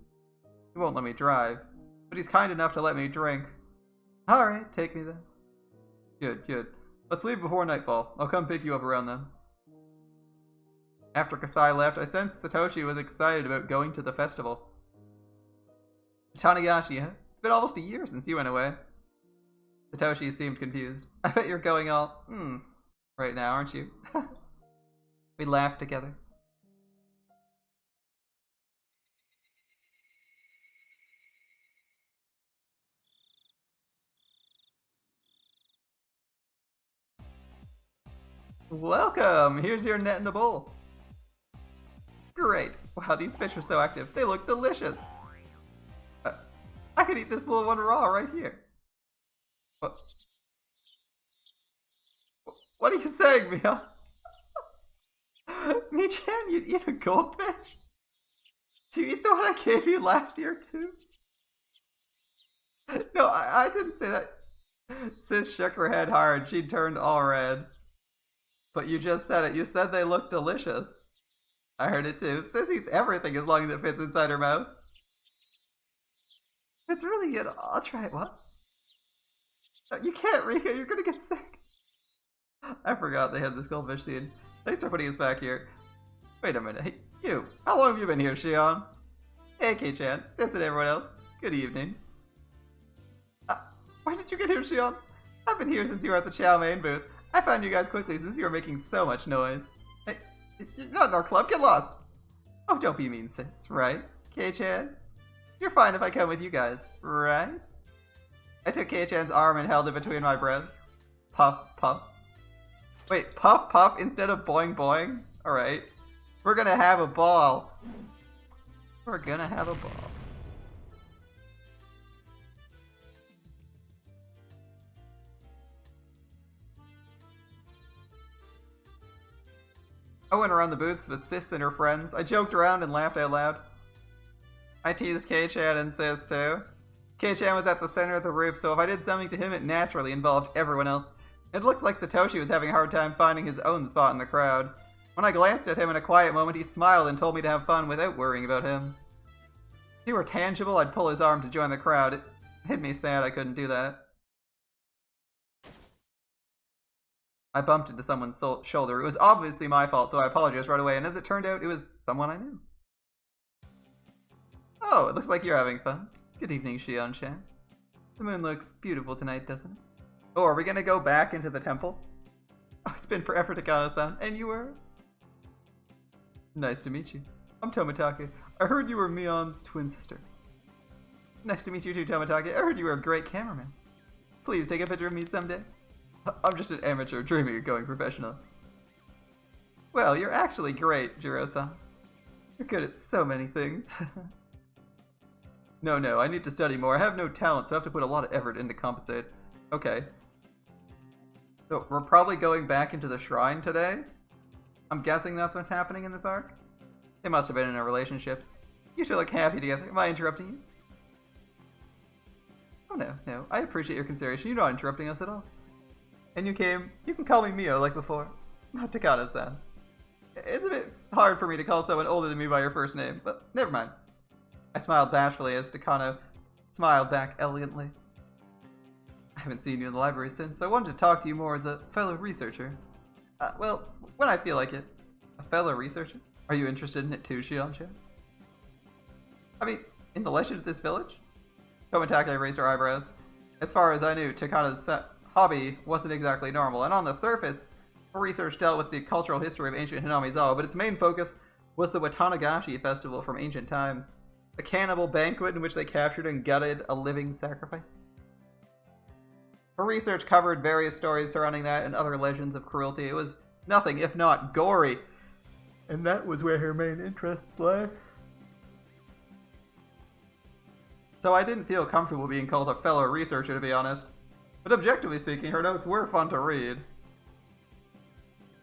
He won't let me drive, but he's kind enough to let me drink. Alright, take me then. Good. Let's leave before nightfall. I'll come pick you up around then. After Kasai left, I sensed Satoshi was excited about going to the festival. Watanagashi, huh? It's been almost a year since you went away. Satoshi seemed confused. I bet you're going all, right now, aren't you? We laughed together. Welcome! Here's your net in a bowl. Great. Wow, these fish are so active. They look delicious. I could eat this little one raw right here. What are you saying, Mia? Mi-chan, you'd eat a goldfish? Do you eat the one I gave you last year, too? No, I didn't say that. Sis shook her head hard. She turned all red. But you just said it. You said they look delicious. I heard it too. Sis eats everything as long as it fits inside her mouth. It's really good. I'll try it once. You can't, Rika. You're gonna get sick. I forgot they had this goldfish scene. Thanks for putting us back here. Wait a minute. Hey, you. How long have you been here, Shion? Hey, Kei-chan. Sis and everyone else. Good evening. Why did you get here, Shion? I've been here since you were at the Chow Mein booth. I found you guys quickly since you were making so much noise. Hey, you're not in our club. Get lost. Oh, don't be mean, Sis. Right? Kei-chan? You're fine if I come with you guys, right? I took Kei-chan's arm and held it between my breasts. Puff, puff. Wait, puff puff instead of boing boing? Alright. We're gonna have a ball. We're gonna have a ball. I went around the booths with Sis and her friends. I joked around and laughed out loud. I teased K-chan and Sis too. K-chan was at the center of the roof, so if I did something to him, it naturally involved everyone else. It looked like Satoshi was having a hard time finding his own spot in the crowd. When I glanced at him in a quiet moment, he smiled and told me to have fun without worrying about him. If he were tangible, I'd pull his arm to join the crowd. It made me sad I couldn't do that. I bumped into someone's shoulder. It was obviously my fault, so I apologized right away, and as it turned out, it was someone I knew. Oh, it looks like you're having fun. Good evening, Shion-chan. The moon looks beautiful tonight, doesn't it? Oh, are we gonna go back into the temple? Oh, it's been forever, Takano-san. And you were? Nice to meet you. I'm Tomitake. I heard you were Mion's twin sister. Nice to meet you too, Tomitake. I heard you were a great cameraman. Please take a picture of me someday. I'm just an amateur dreaming of going professional. Well, you're actually great, Jiro-san. You're good at so many things. No, I need to study more. I have no talent, so I have to put a lot of effort in to compensate. Okay. So, we're probably going back into the shrine today? I'm guessing that's what's happening in this arc? They must have been in a relationship. You two look happy together. Am I interrupting you? Oh no. I appreciate your consideration. You're not interrupting us at all. And you can call me Mio like before. Not Takano-san. It's a bit hard for me to call someone older than me by your first name, but never mind. I smiled bashfully as Takano smiled back elegantly. I haven't seen you in the library since. I wanted to talk to you more as a fellow researcher. Well, when I feel like it. A fellow researcher? Are you interested in it too, Shion-chan? I mean, in the legend of this village? Tomitake raised her eyebrows. As far as I knew, Takano's hobby wasn't exactly normal, and on the surface, her research dealt with the cultural history of ancient Hinamizawa, but its main focus was the Watanagashi festival from ancient times. The Cannibal Banquet in which they captured and gutted a living sacrifice. Her research covered various stories surrounding that and other legends of cruelty. It was nothing if not gory. And that was where her main interests lay. So I didn't feel comfortable being called a fellow researcher, to be honest. But objectively speaking, her notes were fun to read.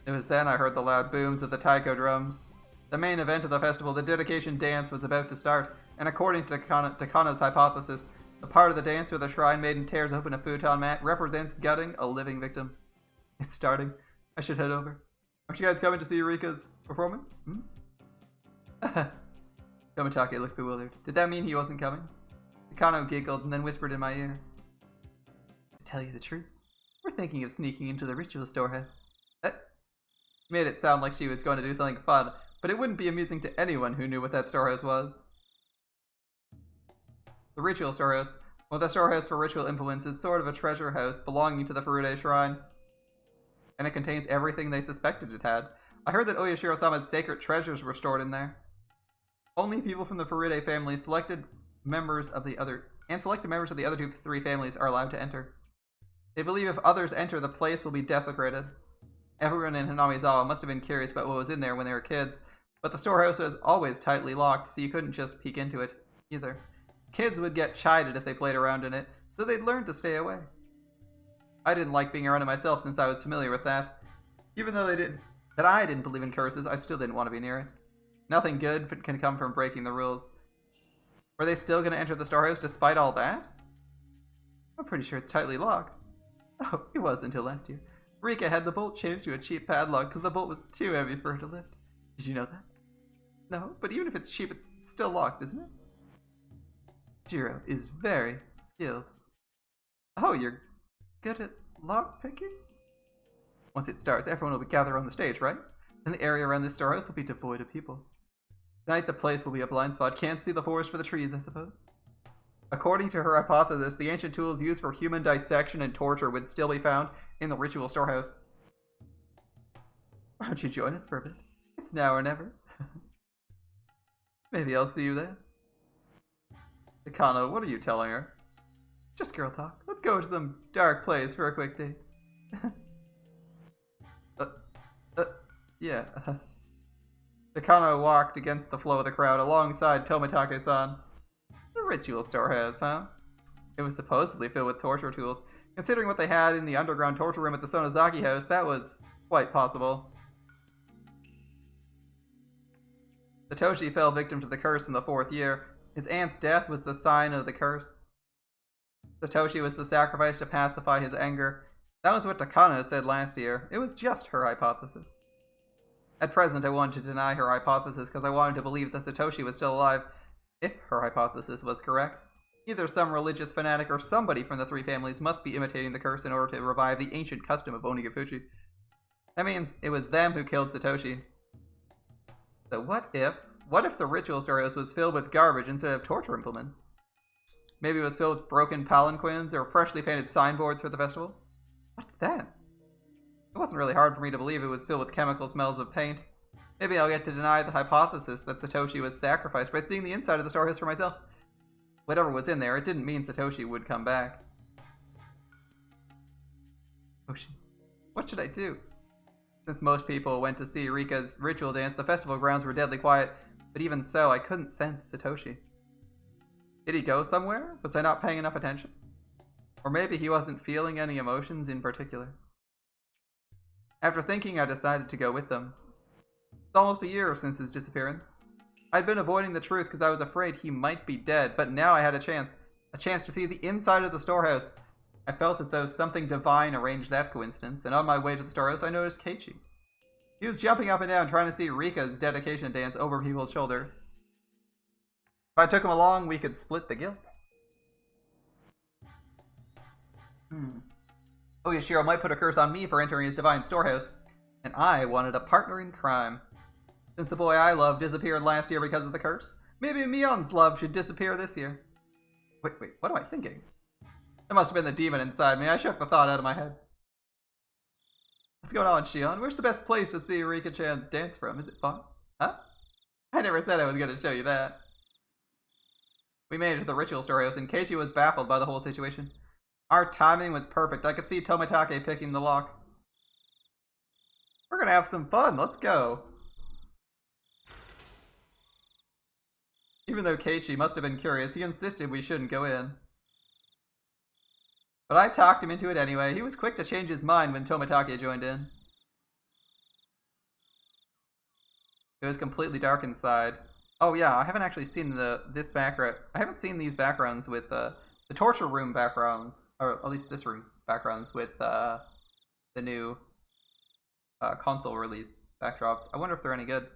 It was then I heard the loud booms of the taiko drums. The main event of the festival, the dedication dance, was about to start, and according to Takano's hypothesis, the part of the dance where the shrine maiden tears open a futon mat represents gutting a living victim. It's starting. I should head over. Aren't you guys coming to see Rika's performance? Tomitake looked bewildered. Did that mean he wasn't coming? Takano giggled and then whispered in my ear. To tell you the truth, we're thinking of sneaking into the ritual storehouse. Made it sound like she was going to do something fun, but it wouldn't be amusing to anyone who knew what that storehouse was. The ritual storehouse, well, the storehouse for ritual implements, is sort of a treasure house belonging to the Furude Shrine. And it contains everything they suspected it had. I heard that Oyashiro-sama's sacred treasures were stored in there. Only people from the Furude family, selected members of the other three families are allowed to enter. They believe if others enter, the place will be desecrated. Everyone in Hinamizawa must have been curious about what was in there when they were kids, but the storehouse was always tightly locked, so you couldn't just peek into it, either. Kids would get chided if they played around in it, so they'd learn to stay away. I didn't like being around it myself since I was familiar with that. Even though I didn't believe in curses, I still didn't want to be near it. Nothing good can come from breaking the rules. Were they still going to enter the storehouse despite all that? I'm pretty sure it's tightly locked. Oh, it was until last year. Rika had the bolt changed to a cheap padlock because the bolt was too heavy for her to lift. Did you know that? No, but even if it's cheap, it's still locked, isn't it? Jiro is very skilled. Oh, you're good at lock picking? Once it starts, everyone will be gathered on the stage, right? And the area around this storehouse will be devoid of people. Tonight the place will be a blind spot. Can't see the forest for the trees, I suppose. According to her hypothesis, the ancient tools used for human dissection and torture would still be found in the ritual storehouse. Why don't you join us for a bit? It's now or never. Maybe I'll see you there. Takano, what are you telling her? Just girl talk. Let's go to some dark place for a quick date. Yeah. Takano walked against the flow of the crowd alongside Tomitake-san. The ritual storehouse, huh? It was supposedly filled with torture tools. Considering what they had in the underground torture room at the Sonozaki house, that was quite possible. Satoshi fell victim to the curse in the 4th year. His aunt's death was the sign of the curse. Satoshi was the sacrifice to pacify his anger. That was what Takano said last year. It was just her hypothesis. At present, I wanted to deny her hypothesis because I wanted to believe that Satoshi was still alive, if her hypothesis was correct. Either some religious fanatic or somebody from the 3 families must be imitating the curse in order to revive the ancient custom of Onigafuchi. That means it was them who killed Satoshi. So what if the ritual storehouse was filled with garbage instead of torture implements? Maybe it was filled with broken palanquins or freshly painted signboards for the festival? What then? It wasn't really hard for me to believe it was filled with chemical smells of paint. Maybe I'll get to deny the hypothesis that Satoshi was sacrificed by seeing the inside of the storehouse for myself. Whatever was in there, it didn't mean Satoshi would come back. Ocean. What should I do? Since most people went to see Rika's ritual dance, the festival grounds were deadly quiet, but even so, I couldn't sense Satoshi. Did he go somewhere? Was I not paying enough attention? Or maybe he wasn't feeling any emotions in particular. After thinking, I decided to go with them. It's almost a year since his disappearance. I'd been avoiding the truth because I was afraid he might be dead, but now I had a chance to see the inside of the storehouse. I felt as though something divine arranged that coincidence, and on my way to the storehouse, I noticed Keiichi. He was jumping up and down trying to see Rika's dedication dance over people's shoulder. If I took him along, we could split the guilt. Oyashiro might put a curse on me for entering his divine storehouse, and I wanted a partner in crime. Since the boy I love disappeared last year because of the curse, maybe Mion's love should disappear this year. Wait, what am I thinking? That must have been the demon inside me. I shook the thought out of my head. What's going on, Shion? Where's the best place to see Rika-chan's dance from? Is it fun? Huh? I never said I was going to show you that. We made it to the ritual storehouse, and Keiichi was baffled by the whole situation. Our timing was perfect. I could see Tomitake picking the lock. We're going to have some fun. Let's go. Even though Keiichi must have been curious, he insisted we shouldn't go in. But I talked him into it anyway. He was quick to change his mind when Tomitake joined in. It was completely dark inside. Oh yeah, I haven't actually seen this background. I haven't seen these backgrounds with the torture room backgrounds, or at least this room's backgrounds with the new console release backdrops. I wonder if they're any good.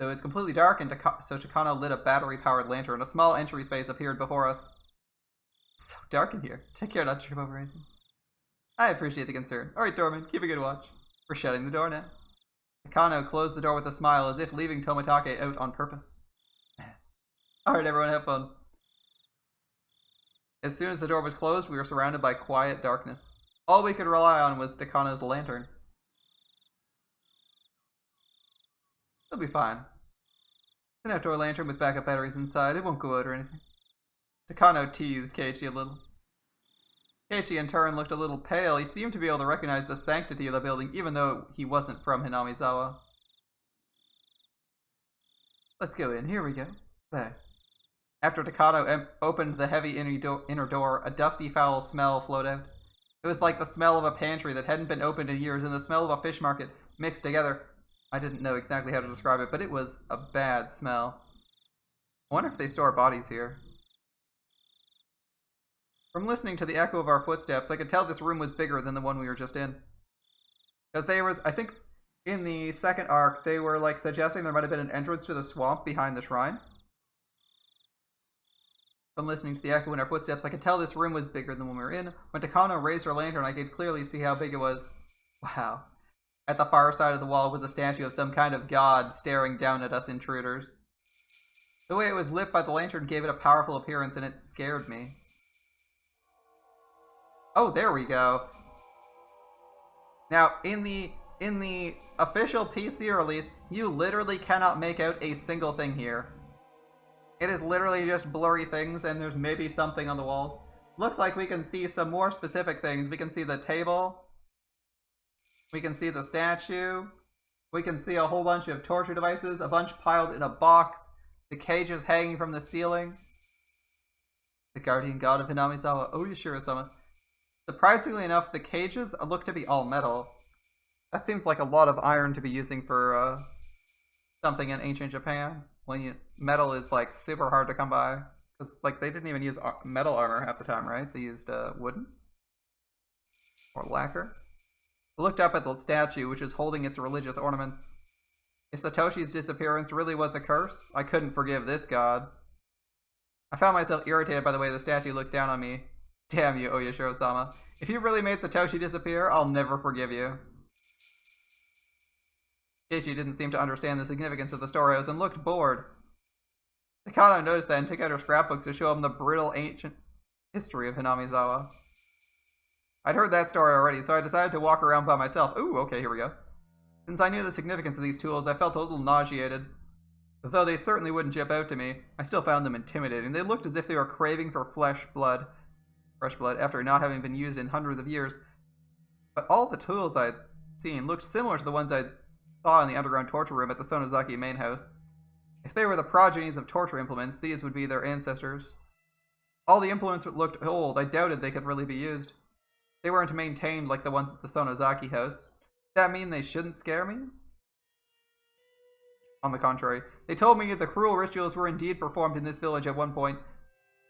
So it's completely dark, and so Takano lit a battery-powered lantern. A small entry space appeared before us. It's so dark in here. Take care not to trip over anything. I appreciate the concern. Alright, Dorman, keep a good watch. We're shutting the door now. Takano closed the door with a smile, as if leaving Tomitake out on purpose. Alright, everyone, have fun. As soon as the door was closed, we were surrounded by quiet darkness. All we could rely on was Takano's lantern. It'll be fine. It's an outdoor lantern with backup batteries inside. It won't go out or anything. Takano teased Keiichi a little. Keiichi in turn looked a little pale. He seemed to be able to recognize the sanctity of the building, even though he wasn't from Hinamizawa. Let's go in. Here we go. There. After Takano opened the heavy inner door, a dusty, foul smell flowed out. It was like the smell of a pantry that hadn't been opened in years and the smell of a fish market mixed together. I didn't know exactly how to describe it, but it was a bad smell. I wonder if they store bodies here. From listening to the echo of our footsteps, I could tell this room was bigger than the one we were just in. Because there was, I think, in the second arc, they were like suggesting there might have been an entrance to the swamp behind the shrine. From listening to the echo in our footsteps, I could tell this room was bigger than when we were in. When Takano raised her lantern, I could clearly see how big it was. Wow. At the far side of the wall was a statue of some kind of god staring down at us intruders. The way it was lit by the lantern gave it a powerful appearance, and it scared me. Oh, there we go. Now, in the official PC release, you literally cannot make out a single thing here. It is literally just blurry things, and there's maybe something on the walls. Looks like we can see some more specific things. We can see the table. We can see the statue. We can see a whole bunch of torture devices, a bunch piled in a box, the cages hanging from the ceiling. The guardian god of Hinamizawa, Oyashiro-sama. Surprisingly enough, the cages look to be all metal. That seems like a lot of iron to be using for something in ancient Japan. When metal is like super hard to come by. Because like they didn't even use metal armor half the time, right? They used wooden or lacquer. I looked up at the statue, which is holding its religious ornaments. If Satoshi's disappearance really was a curse, I couldn't forgive this god. I found myself irritated by the way the statue looked down on me. Damn you, Oyashiro-sama. If you really made Satoshi disappear, I'll never forgive you. Keiichi didn't seem to understand the significance of the storehouse and looked bored. Takano noticed that and took out her scrapbooks to show him the brittle ancient history of Hinamizawa. I'd heard that story already, so I decided to walk around by myself. Ooh, okay, here we go. Since I knew the significance of these tools, I felt a little nauseated. Though they certainly wouldn't jump out to me, I still found them intimidating. They looked as if they were craving for fresh blood, after not having been used in hundreds of years. But all the tools I'd seen looked similar to the ones I saw in the underground torture room at the Sonozaki main house. If they were the progenies of torture implements, these would be their ancestors. All the implements looked old. I doubted they could really be used. They weren't maintained like the ones at the Sonozaki house. Does that mean they shouldn't scare me? On the contrary, they told me the cruel rituals were indeed performed in this village at one point.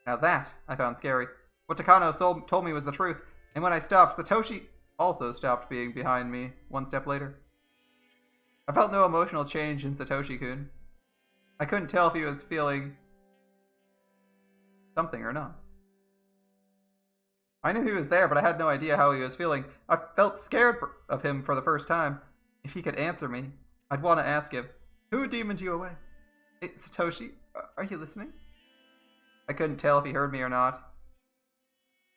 Now that I found scary. What Takano told me was the truth, and when I stopped, Satoshi also stopped being behind me one step later. I felt no emotional change in Satoshi-kun. I couldn't tell if he was feeling something or not. I knew he was there, but I had no idea how he was feeling. I felt scared of him for the first time. If he could answer me, I'd want to ask him, who demoned you away? Hey, Satoshi, are you listening? I couldn't tell if he heard me or not.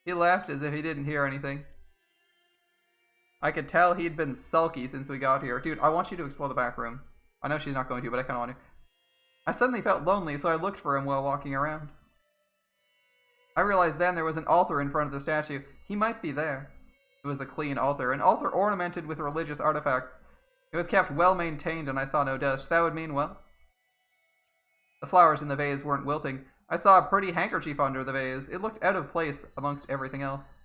He laughed as if he didn't hear anything. I could tell he'd been sulky since we got here. Dude, I want you to explore the back room. I know she's not going to, but I kind of want to. I suddenly felt lonely, so I looked for him while walking around. I realized then there was an altar in front of the statue. He might be there. It was a clean altar, an altar ornamented with religious artifacts. It was kept well maintained and I saw no dust. That would mean, well, the flowers in the vase weren't wilting. I saw a pretty handkerchief under the vase. It looked out of place amongst everything else.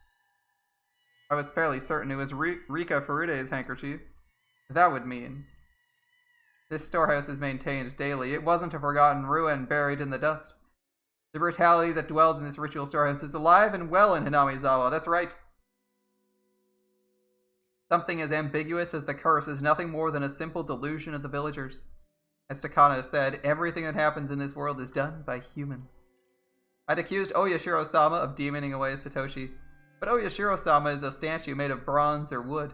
I was fairly certain it was Rika Furude's handkerchief. That would mean this storehouse is maintained daily. It wasn't a forgotten ruin buried in the dust. The brutality that dwelled in this ritual storehouse is alive and well in Hinamizawa. That's right. Something as ambiguous as the curse is nothing more than a simple delusion of the villagers. As Takano said, everything that happens in this world is done by humans. I'd accused Oyashiro-sama of demoning away Satoshi, but Oyashiro-sama is a statue made of bronze or wood.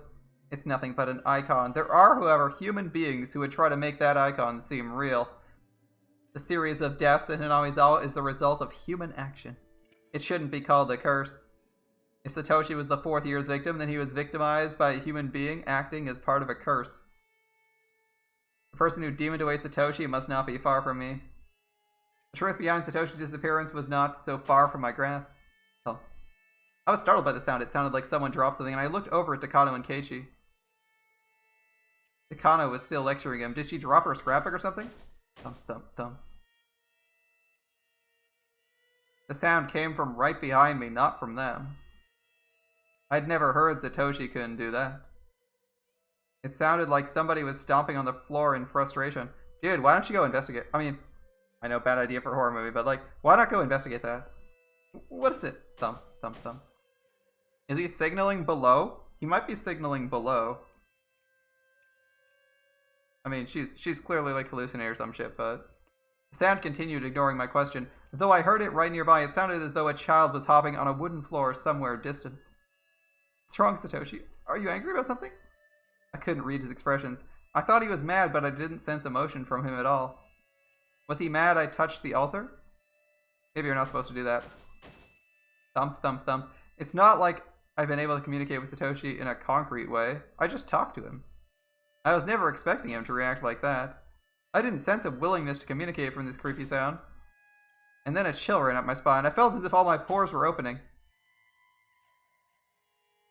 It's nothing but an icon. There are, however, human beings who would try to make that icon seem real. The series of deaths in Hinamizawa is the result of human action. It shouldn't be called a curse. If Satoshi was the fourth year's victim, then he was victimized by a human being acting as part of a curse. The person who demoned away Satoshi must not be far from me. The truth behind Satoshi's disappearance was not so far from my grasp. Oh. I was startled by the sound. It sounded like someone dropped something, and I looked over at Takano and Keiichi. Takano was still lecturing him. Did she drop her scrapbook or something? Thump, thump, thump. The sound came from right behind me, not from them. I'd never heard Satoshi couldn't do that. It sounded like somebody was stomping on the floor in frustration. Dude, why don't you go investigate? I mean, I know, bad idea for a horror movie, but like, why not go investigate that? What is it? Thump, thump, thump. Is he signaling below? He might be signaling below. I mean, she's clearly like hallucinating or some shit, but... The sound continued, ignoring my question. Though I heard it right nearby, it sounded as though a child was hopping on a wooden floor somewhere distant. What's wrong, Satoshi? Are you angry about something? I couldn't read his expressions. I thought he was mad, but I didn't sense emotion from him at all. Was he mad I touched the altar? Maybe you're not supposed to do that. Thump, thump, thump. It's not like I've been able to communicate with Satoshi in a concrete way. I just talked to him. I was never expecting him to react like that. I didn't sense a willingness to communicate from this creepy sound. And then a chill ran up my spine. I felt as if all my pores were opening.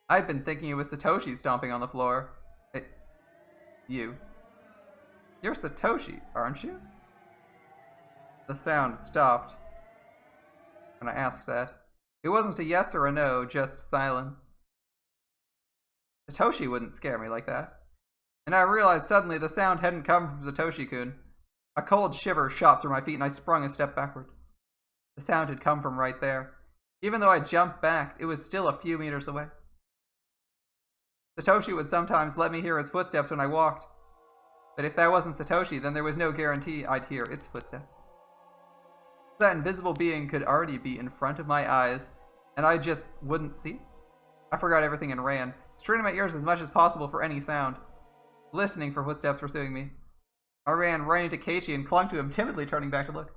I'd been thinking it was Satoshi stomping on the floor. You. You're Satoshi, aren't you? The sound stopped when I asked that. It wasn't a yes or a no, just silence. Satoshi wouldn't scare me like that. And I realized suddenly the sound hadn't come from Satoshi-kun. A cold shiver shot through my feet and I sprung a step backward. The sound had come from right there. Even though I jumped back, it was still a few meters away. Satoshi would sometimes let me hear his footsteps when I walked. But if that wasn't Satoshi, then there was no guarantee I'd hear its footsteps. That invisible being could already be in front of my eyes, and I just wouldn't see it. I forgot everything and ran, straining my ears as much as possible for any sound, listening for footsteps pursuing me. I ran right into Keiichi and clung to him, timidly turning back to look.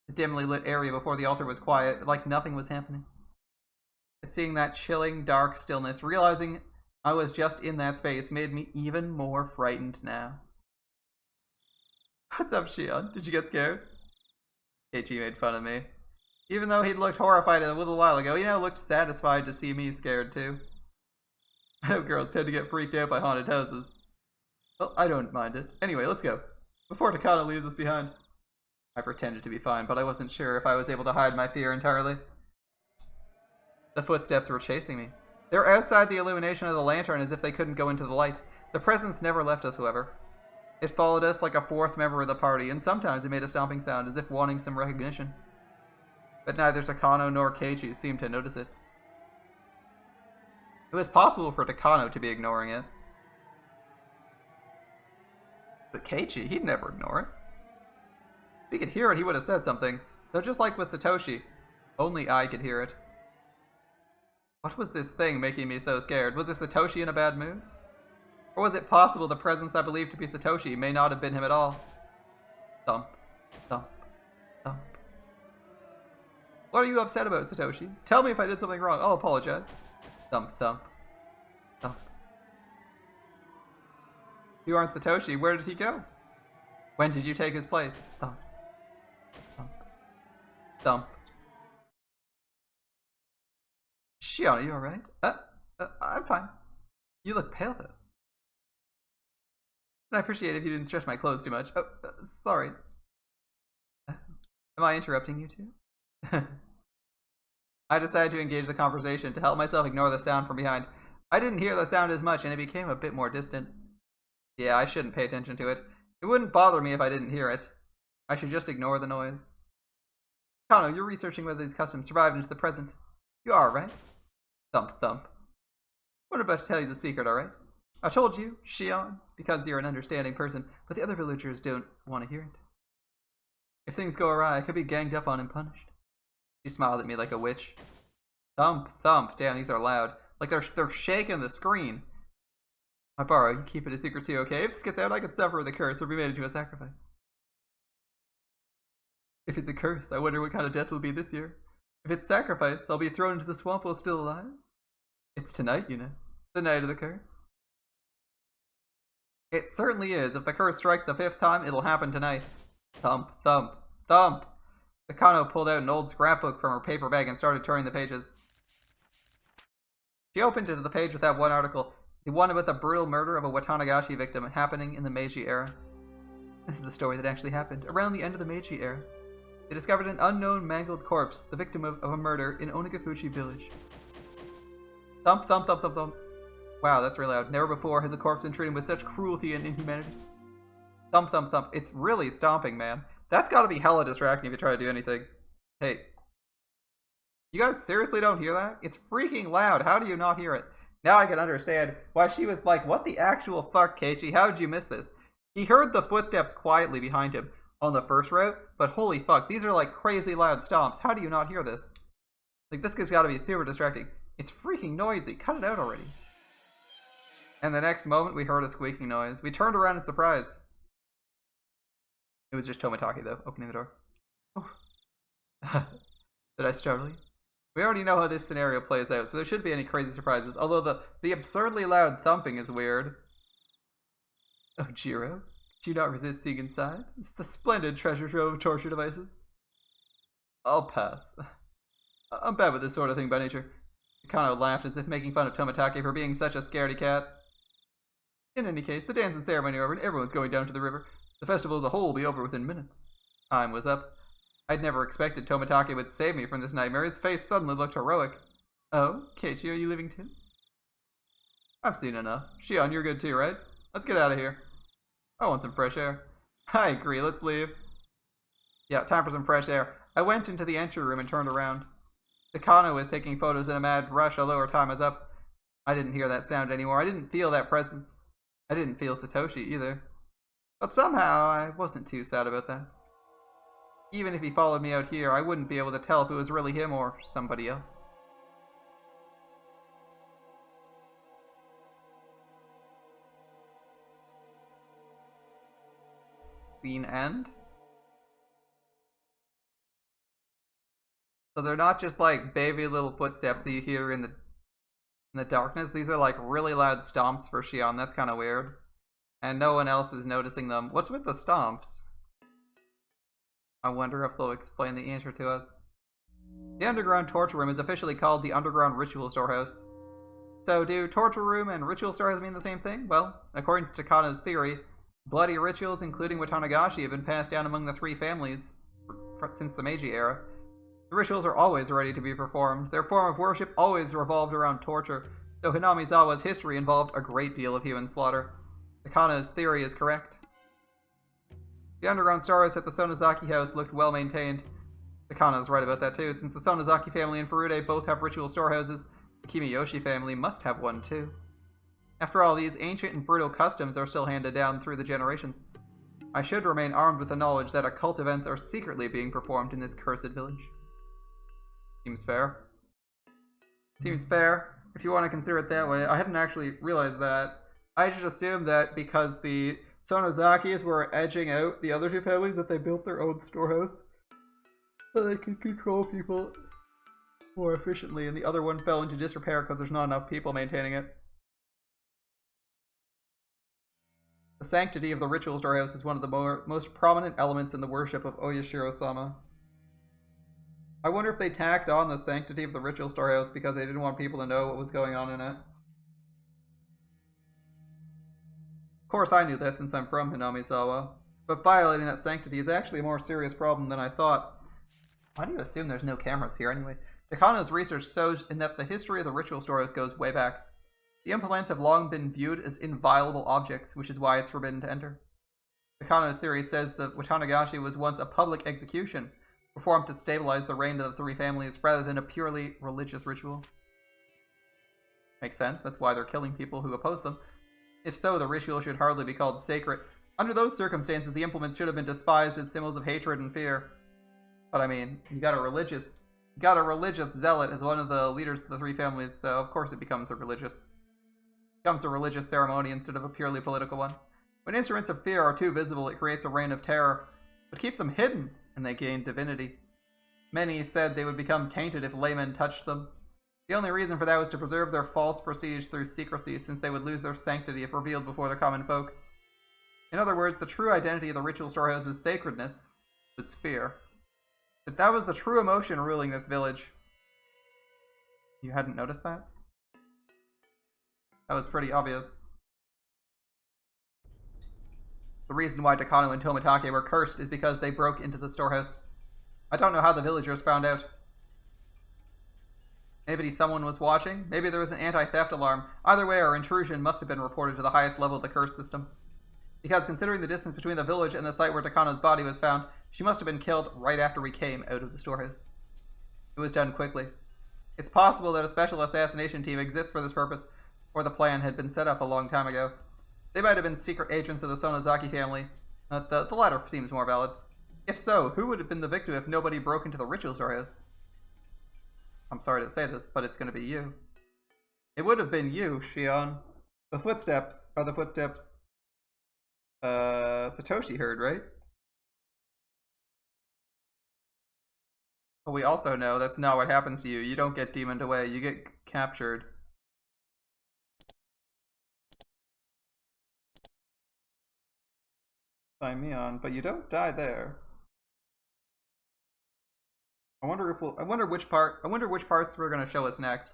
The dimly lit area before the altar was quiet, like nothing was happening. But seeing that chilling, dark stillness, realizing I was just in that space, made me even more frightened now. What's up, Shion? Did you get scared? Keiichi made fun of me. Even though he'd looked horrified a little while ago, he now looked satisfied to see me scared too. I know girls tend to get freaked out by haunted houses. Well, I don't mind it. Anyway, let's go. Before Takano leaves us behind. I pretended to be fine, but I wasn't sure if I was able to hide my fear entirely. The footsteps were chasing me. They were outside the illumination of the lantern as if they couldn't go into the light. The presence never left us, however. It followed us like a fourth member of the party, and sometimes it made a stomping sound as if wanting some recognition. But neither Takano nor Keiichi seemed to notice it. It was possible for Takano to be ignoring it. But Keiichi, he'd never ignore it. If he could hear it, he would have said something. So just like with Satoshi, only I could hear it. What was this thing making me so scared? Was this Satoshi in a bad mood? Or was it possible the presence I believed to be Satoshi may not have been him at all? Thump, thump, thump. What are you upset about, Satoshi? Tell me if I did something wrong. I'll apologize. Thump, thump, thump. You aren't Satoshi. Where did he go? When did you take his place? Thump, thump, thump. Shion, are you alright? I'm fine. You look pale, though. And I appreciate if you didn't stretch my clothes too much. Oh, sorry. Am I interrupting you too? I decided to engage the conversation to help myself ignore the sound from behind. I didn't hear the sound as much, and it became a bit more distant. Yeah, I shouldn't pay attention to it. It wouldn't bother me if I didn't hear it. I should just ignore the noise. Kano, you're researching whether these customs survive into the present. You are, right? Thump, thump. I'm about to tell you the secret, alright? I told you, Shion, because you're an understanding person, but the other villagers don't want to hear it. If things go awry, I could be ganged up on and punished. She smiled at me like a witch. Thump, thump. Damn, these are loud. Like they're shaking the screen. My borrow, you keep it a secret too, okay? If this gets out, I could suffer the curse or be made into a sacrifice. If it's a curse, I wonder what kind of death it'll be this year. If it's sacrifice, I'll be thrown into the swamp while still alive. It's tonight, you know. The night of the curse. It certainly is. If the curse strikes the 5th time, it'll happen tonight. Thump, thump, thump. Takano pulled out an old scrapbook from her paper bag and started turning the pages. She opened it to the page with that one article, the one about the brutal murder of a Watanagashi victim happening in the Meiji era. This is a story that actually happened around the end of the Meiji era. They discovered an unknown mangled corpse, the victim of a murder in Onagafuchi village. Thump, thump, thump, thump, thump. Wow, that's really loud. Never before has a corpse been treated with such cruelty and inhumanity. Thump, thump, thump. It's really stomping, man. That's gotta be hella distracting if you try to do anything. Hey. You guys seriously don't hear that? It's freaking loud. How do you not hear it? Now I can understand why she was like, what the actual fuck, Keiichi? How did you miss this? He heard the footsteps quietly behind him on the first route, but holy fuck, these are like crazy loud stomps. How do you not hear this? Like, this has gotta be super distracting. It's freaking noisy. Cut it out already. And the next moment, we heard a squeaking noise. We turned around in surprise. It was just Tomitaki, though, opening the door. Oh. Did I startle you? We already know how this scenario plays out, so there shouldn't be any crazy surprises. Although the absurdly loud thumping is weird. Oh, Jiro, do you not resist seeing inside? It's the splendid treasure trove of torture devices. I'll pass. I'm bad with this sort of thing by nature. Kano laughed as if making fun of Tomitaki for being such a scaredy cat. In any case, the dance and ceremony are over and everyone's going down to the river. The festival as a whole will be over within minutes. Time was up. I'd never expected Tomitake would save me from this nightmare. His face suddenly looked heroic. Oh, Keiichi, are you leaving too? I've seen enough. Shion, you're good too, right? Let's get out of here. I want some fresh air. I agree, let's leave. Yeah, time for some fresh air. I went into the entry room and turned around. Takano was taking photos in a mad rush, although her time was up. I didn't hear that sound anymore. I didn't feel that presence. I didn't feel Satoshi either. But somehow, I wasn't too sad about that. Even if he followed me out here, I wouldn't be able to tell if it was really him or somebody else. Scene end? So they're not just like baby little footsteps that you hear in the darkness. These are like really loud stomps for Shion. That's kind of weird. And no one else is noticing them. What's with the stomps? I wonder if they'll explain the answer to us. The underground torture room is officially called the Underground Ritual Storehouse. So do torture room and ritual storehouse mean the same thing? Well, according to Takano's theory, bloody rituals including Watanagashi have been passed down among the three families since the Meiji era. The rituals are always ready to be performed. Their form of worship always revolved around torture, so Hinamizawa's history involved a great deal of human slaughter. Takano's theory is correct. The underground storehouse at the Sonozaki house looked well maintained. Takano's right about that too. Since the Sonozaki family and Furude both have ritual storehouses, the Kimiyoshi family must have one too. After all, these ancient and brutal customs are still handed down through the generations. I should remain armed with the knowledge that occult events are secretly being performed in this cursed village. Seems fair. Seems fair, if you want to consider it that way. I hadn't actually realized that. I just assumed that because the Sonozakis were edging out the other two families that they built their own storehouse so they could control people more efficiently, and the other one fell into disrepair because there's not enough people maintaining it. The sanctity of the ritual storehouse is one of the most prominent elements in the worship of Oyashiro-sama. I wonder if they tacked on the sanctity of the ritual storehouse because they didn't want people to know what was going on in it. Of course I knew that since I'm from Hinamizawa, but violating that sanctity is actually a more serious problem than I thought. Why do you assume there's no cameras here anyway? Takano's research shows in that the history of the ritual storehouse goes way back. The implements have long been viewed as inviolable objects, which is why it's forbidden to enter. Takano's theory says that Watanagashi was once a public execution, performed to stabilize the reign of the three families rather than a purely religious ritual. Makes sense, that's why they're killing people who oppose them. If so, the ritual should hardly be called sacred. Under those circumstances, the implements should have been despised as symbols of hatred and fear. But I mean, you got a religious zealot as one of the leaders of the three families, so of course it becomes a religious ceremony instead of a purely political one. When instruments of fear are too visible, it creates a reign of terror. But keep them hidden, and they gain divinity. Many said they would become tainted if laymen touched them. The only reason for that was to preserve their false prestige through secrecy, since they would lose their sanctity if revealed before the common folk. In other words, the true identity of the ritual storehouse's sacredness was fear. But that was the true emotion ruling this village. You hadn't noticed that? That was pretty obvious. The reason why Takano and Tomitake were cursed is because they broke into the storehouse. I don't know how the villagers found out. Maybe someone was watching. Maybe there was an anti-theft alarm. Either way, our intrusion must have been reported to the highest level of the curse system. Because considering the distance between the village and the site where Takano's body was found, she must have been killed right after we came out of the storehouse. It was done quickly. It's possible that a special assassination team exists for this purpose, or the plan had been set up a long time ago. They might have been secret agents of the Sonozaki family. The latter seems more valid. If so, who would have been the victim if nobody broke into the ritual storehouse? I'm sorry to say this, but it's going to be you. It would have been you, Shion. The footsteps are the footsteps Satoshi heard, right? But we also know that's not what happens to you. You don't get demoned away, you get captured. By Mion, but you don't die there. I wonder which parts we're gonna show us next.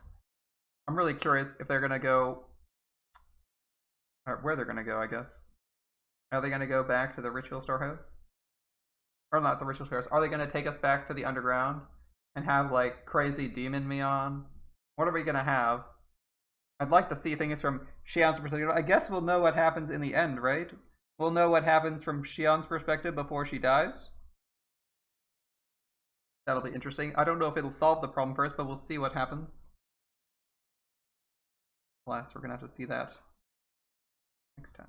I'm really curious if they're gonna go Or where they're gonna go, I guess. Are they gonna go back to the ritual storehouse? Or not the ritual storehouse. Are they gonna take us back to the underground and have like crazy demon me on? What are we gonna have? I'd like to see things from Shion's perspective. I guess we'll know what happens in the end, right? We'll know what happens from Shion's perspective before she dies. That'll be interesting. I don't know if it'll solve the problem first, but we'll see what happens. Alas, we're gonna have to see that next time.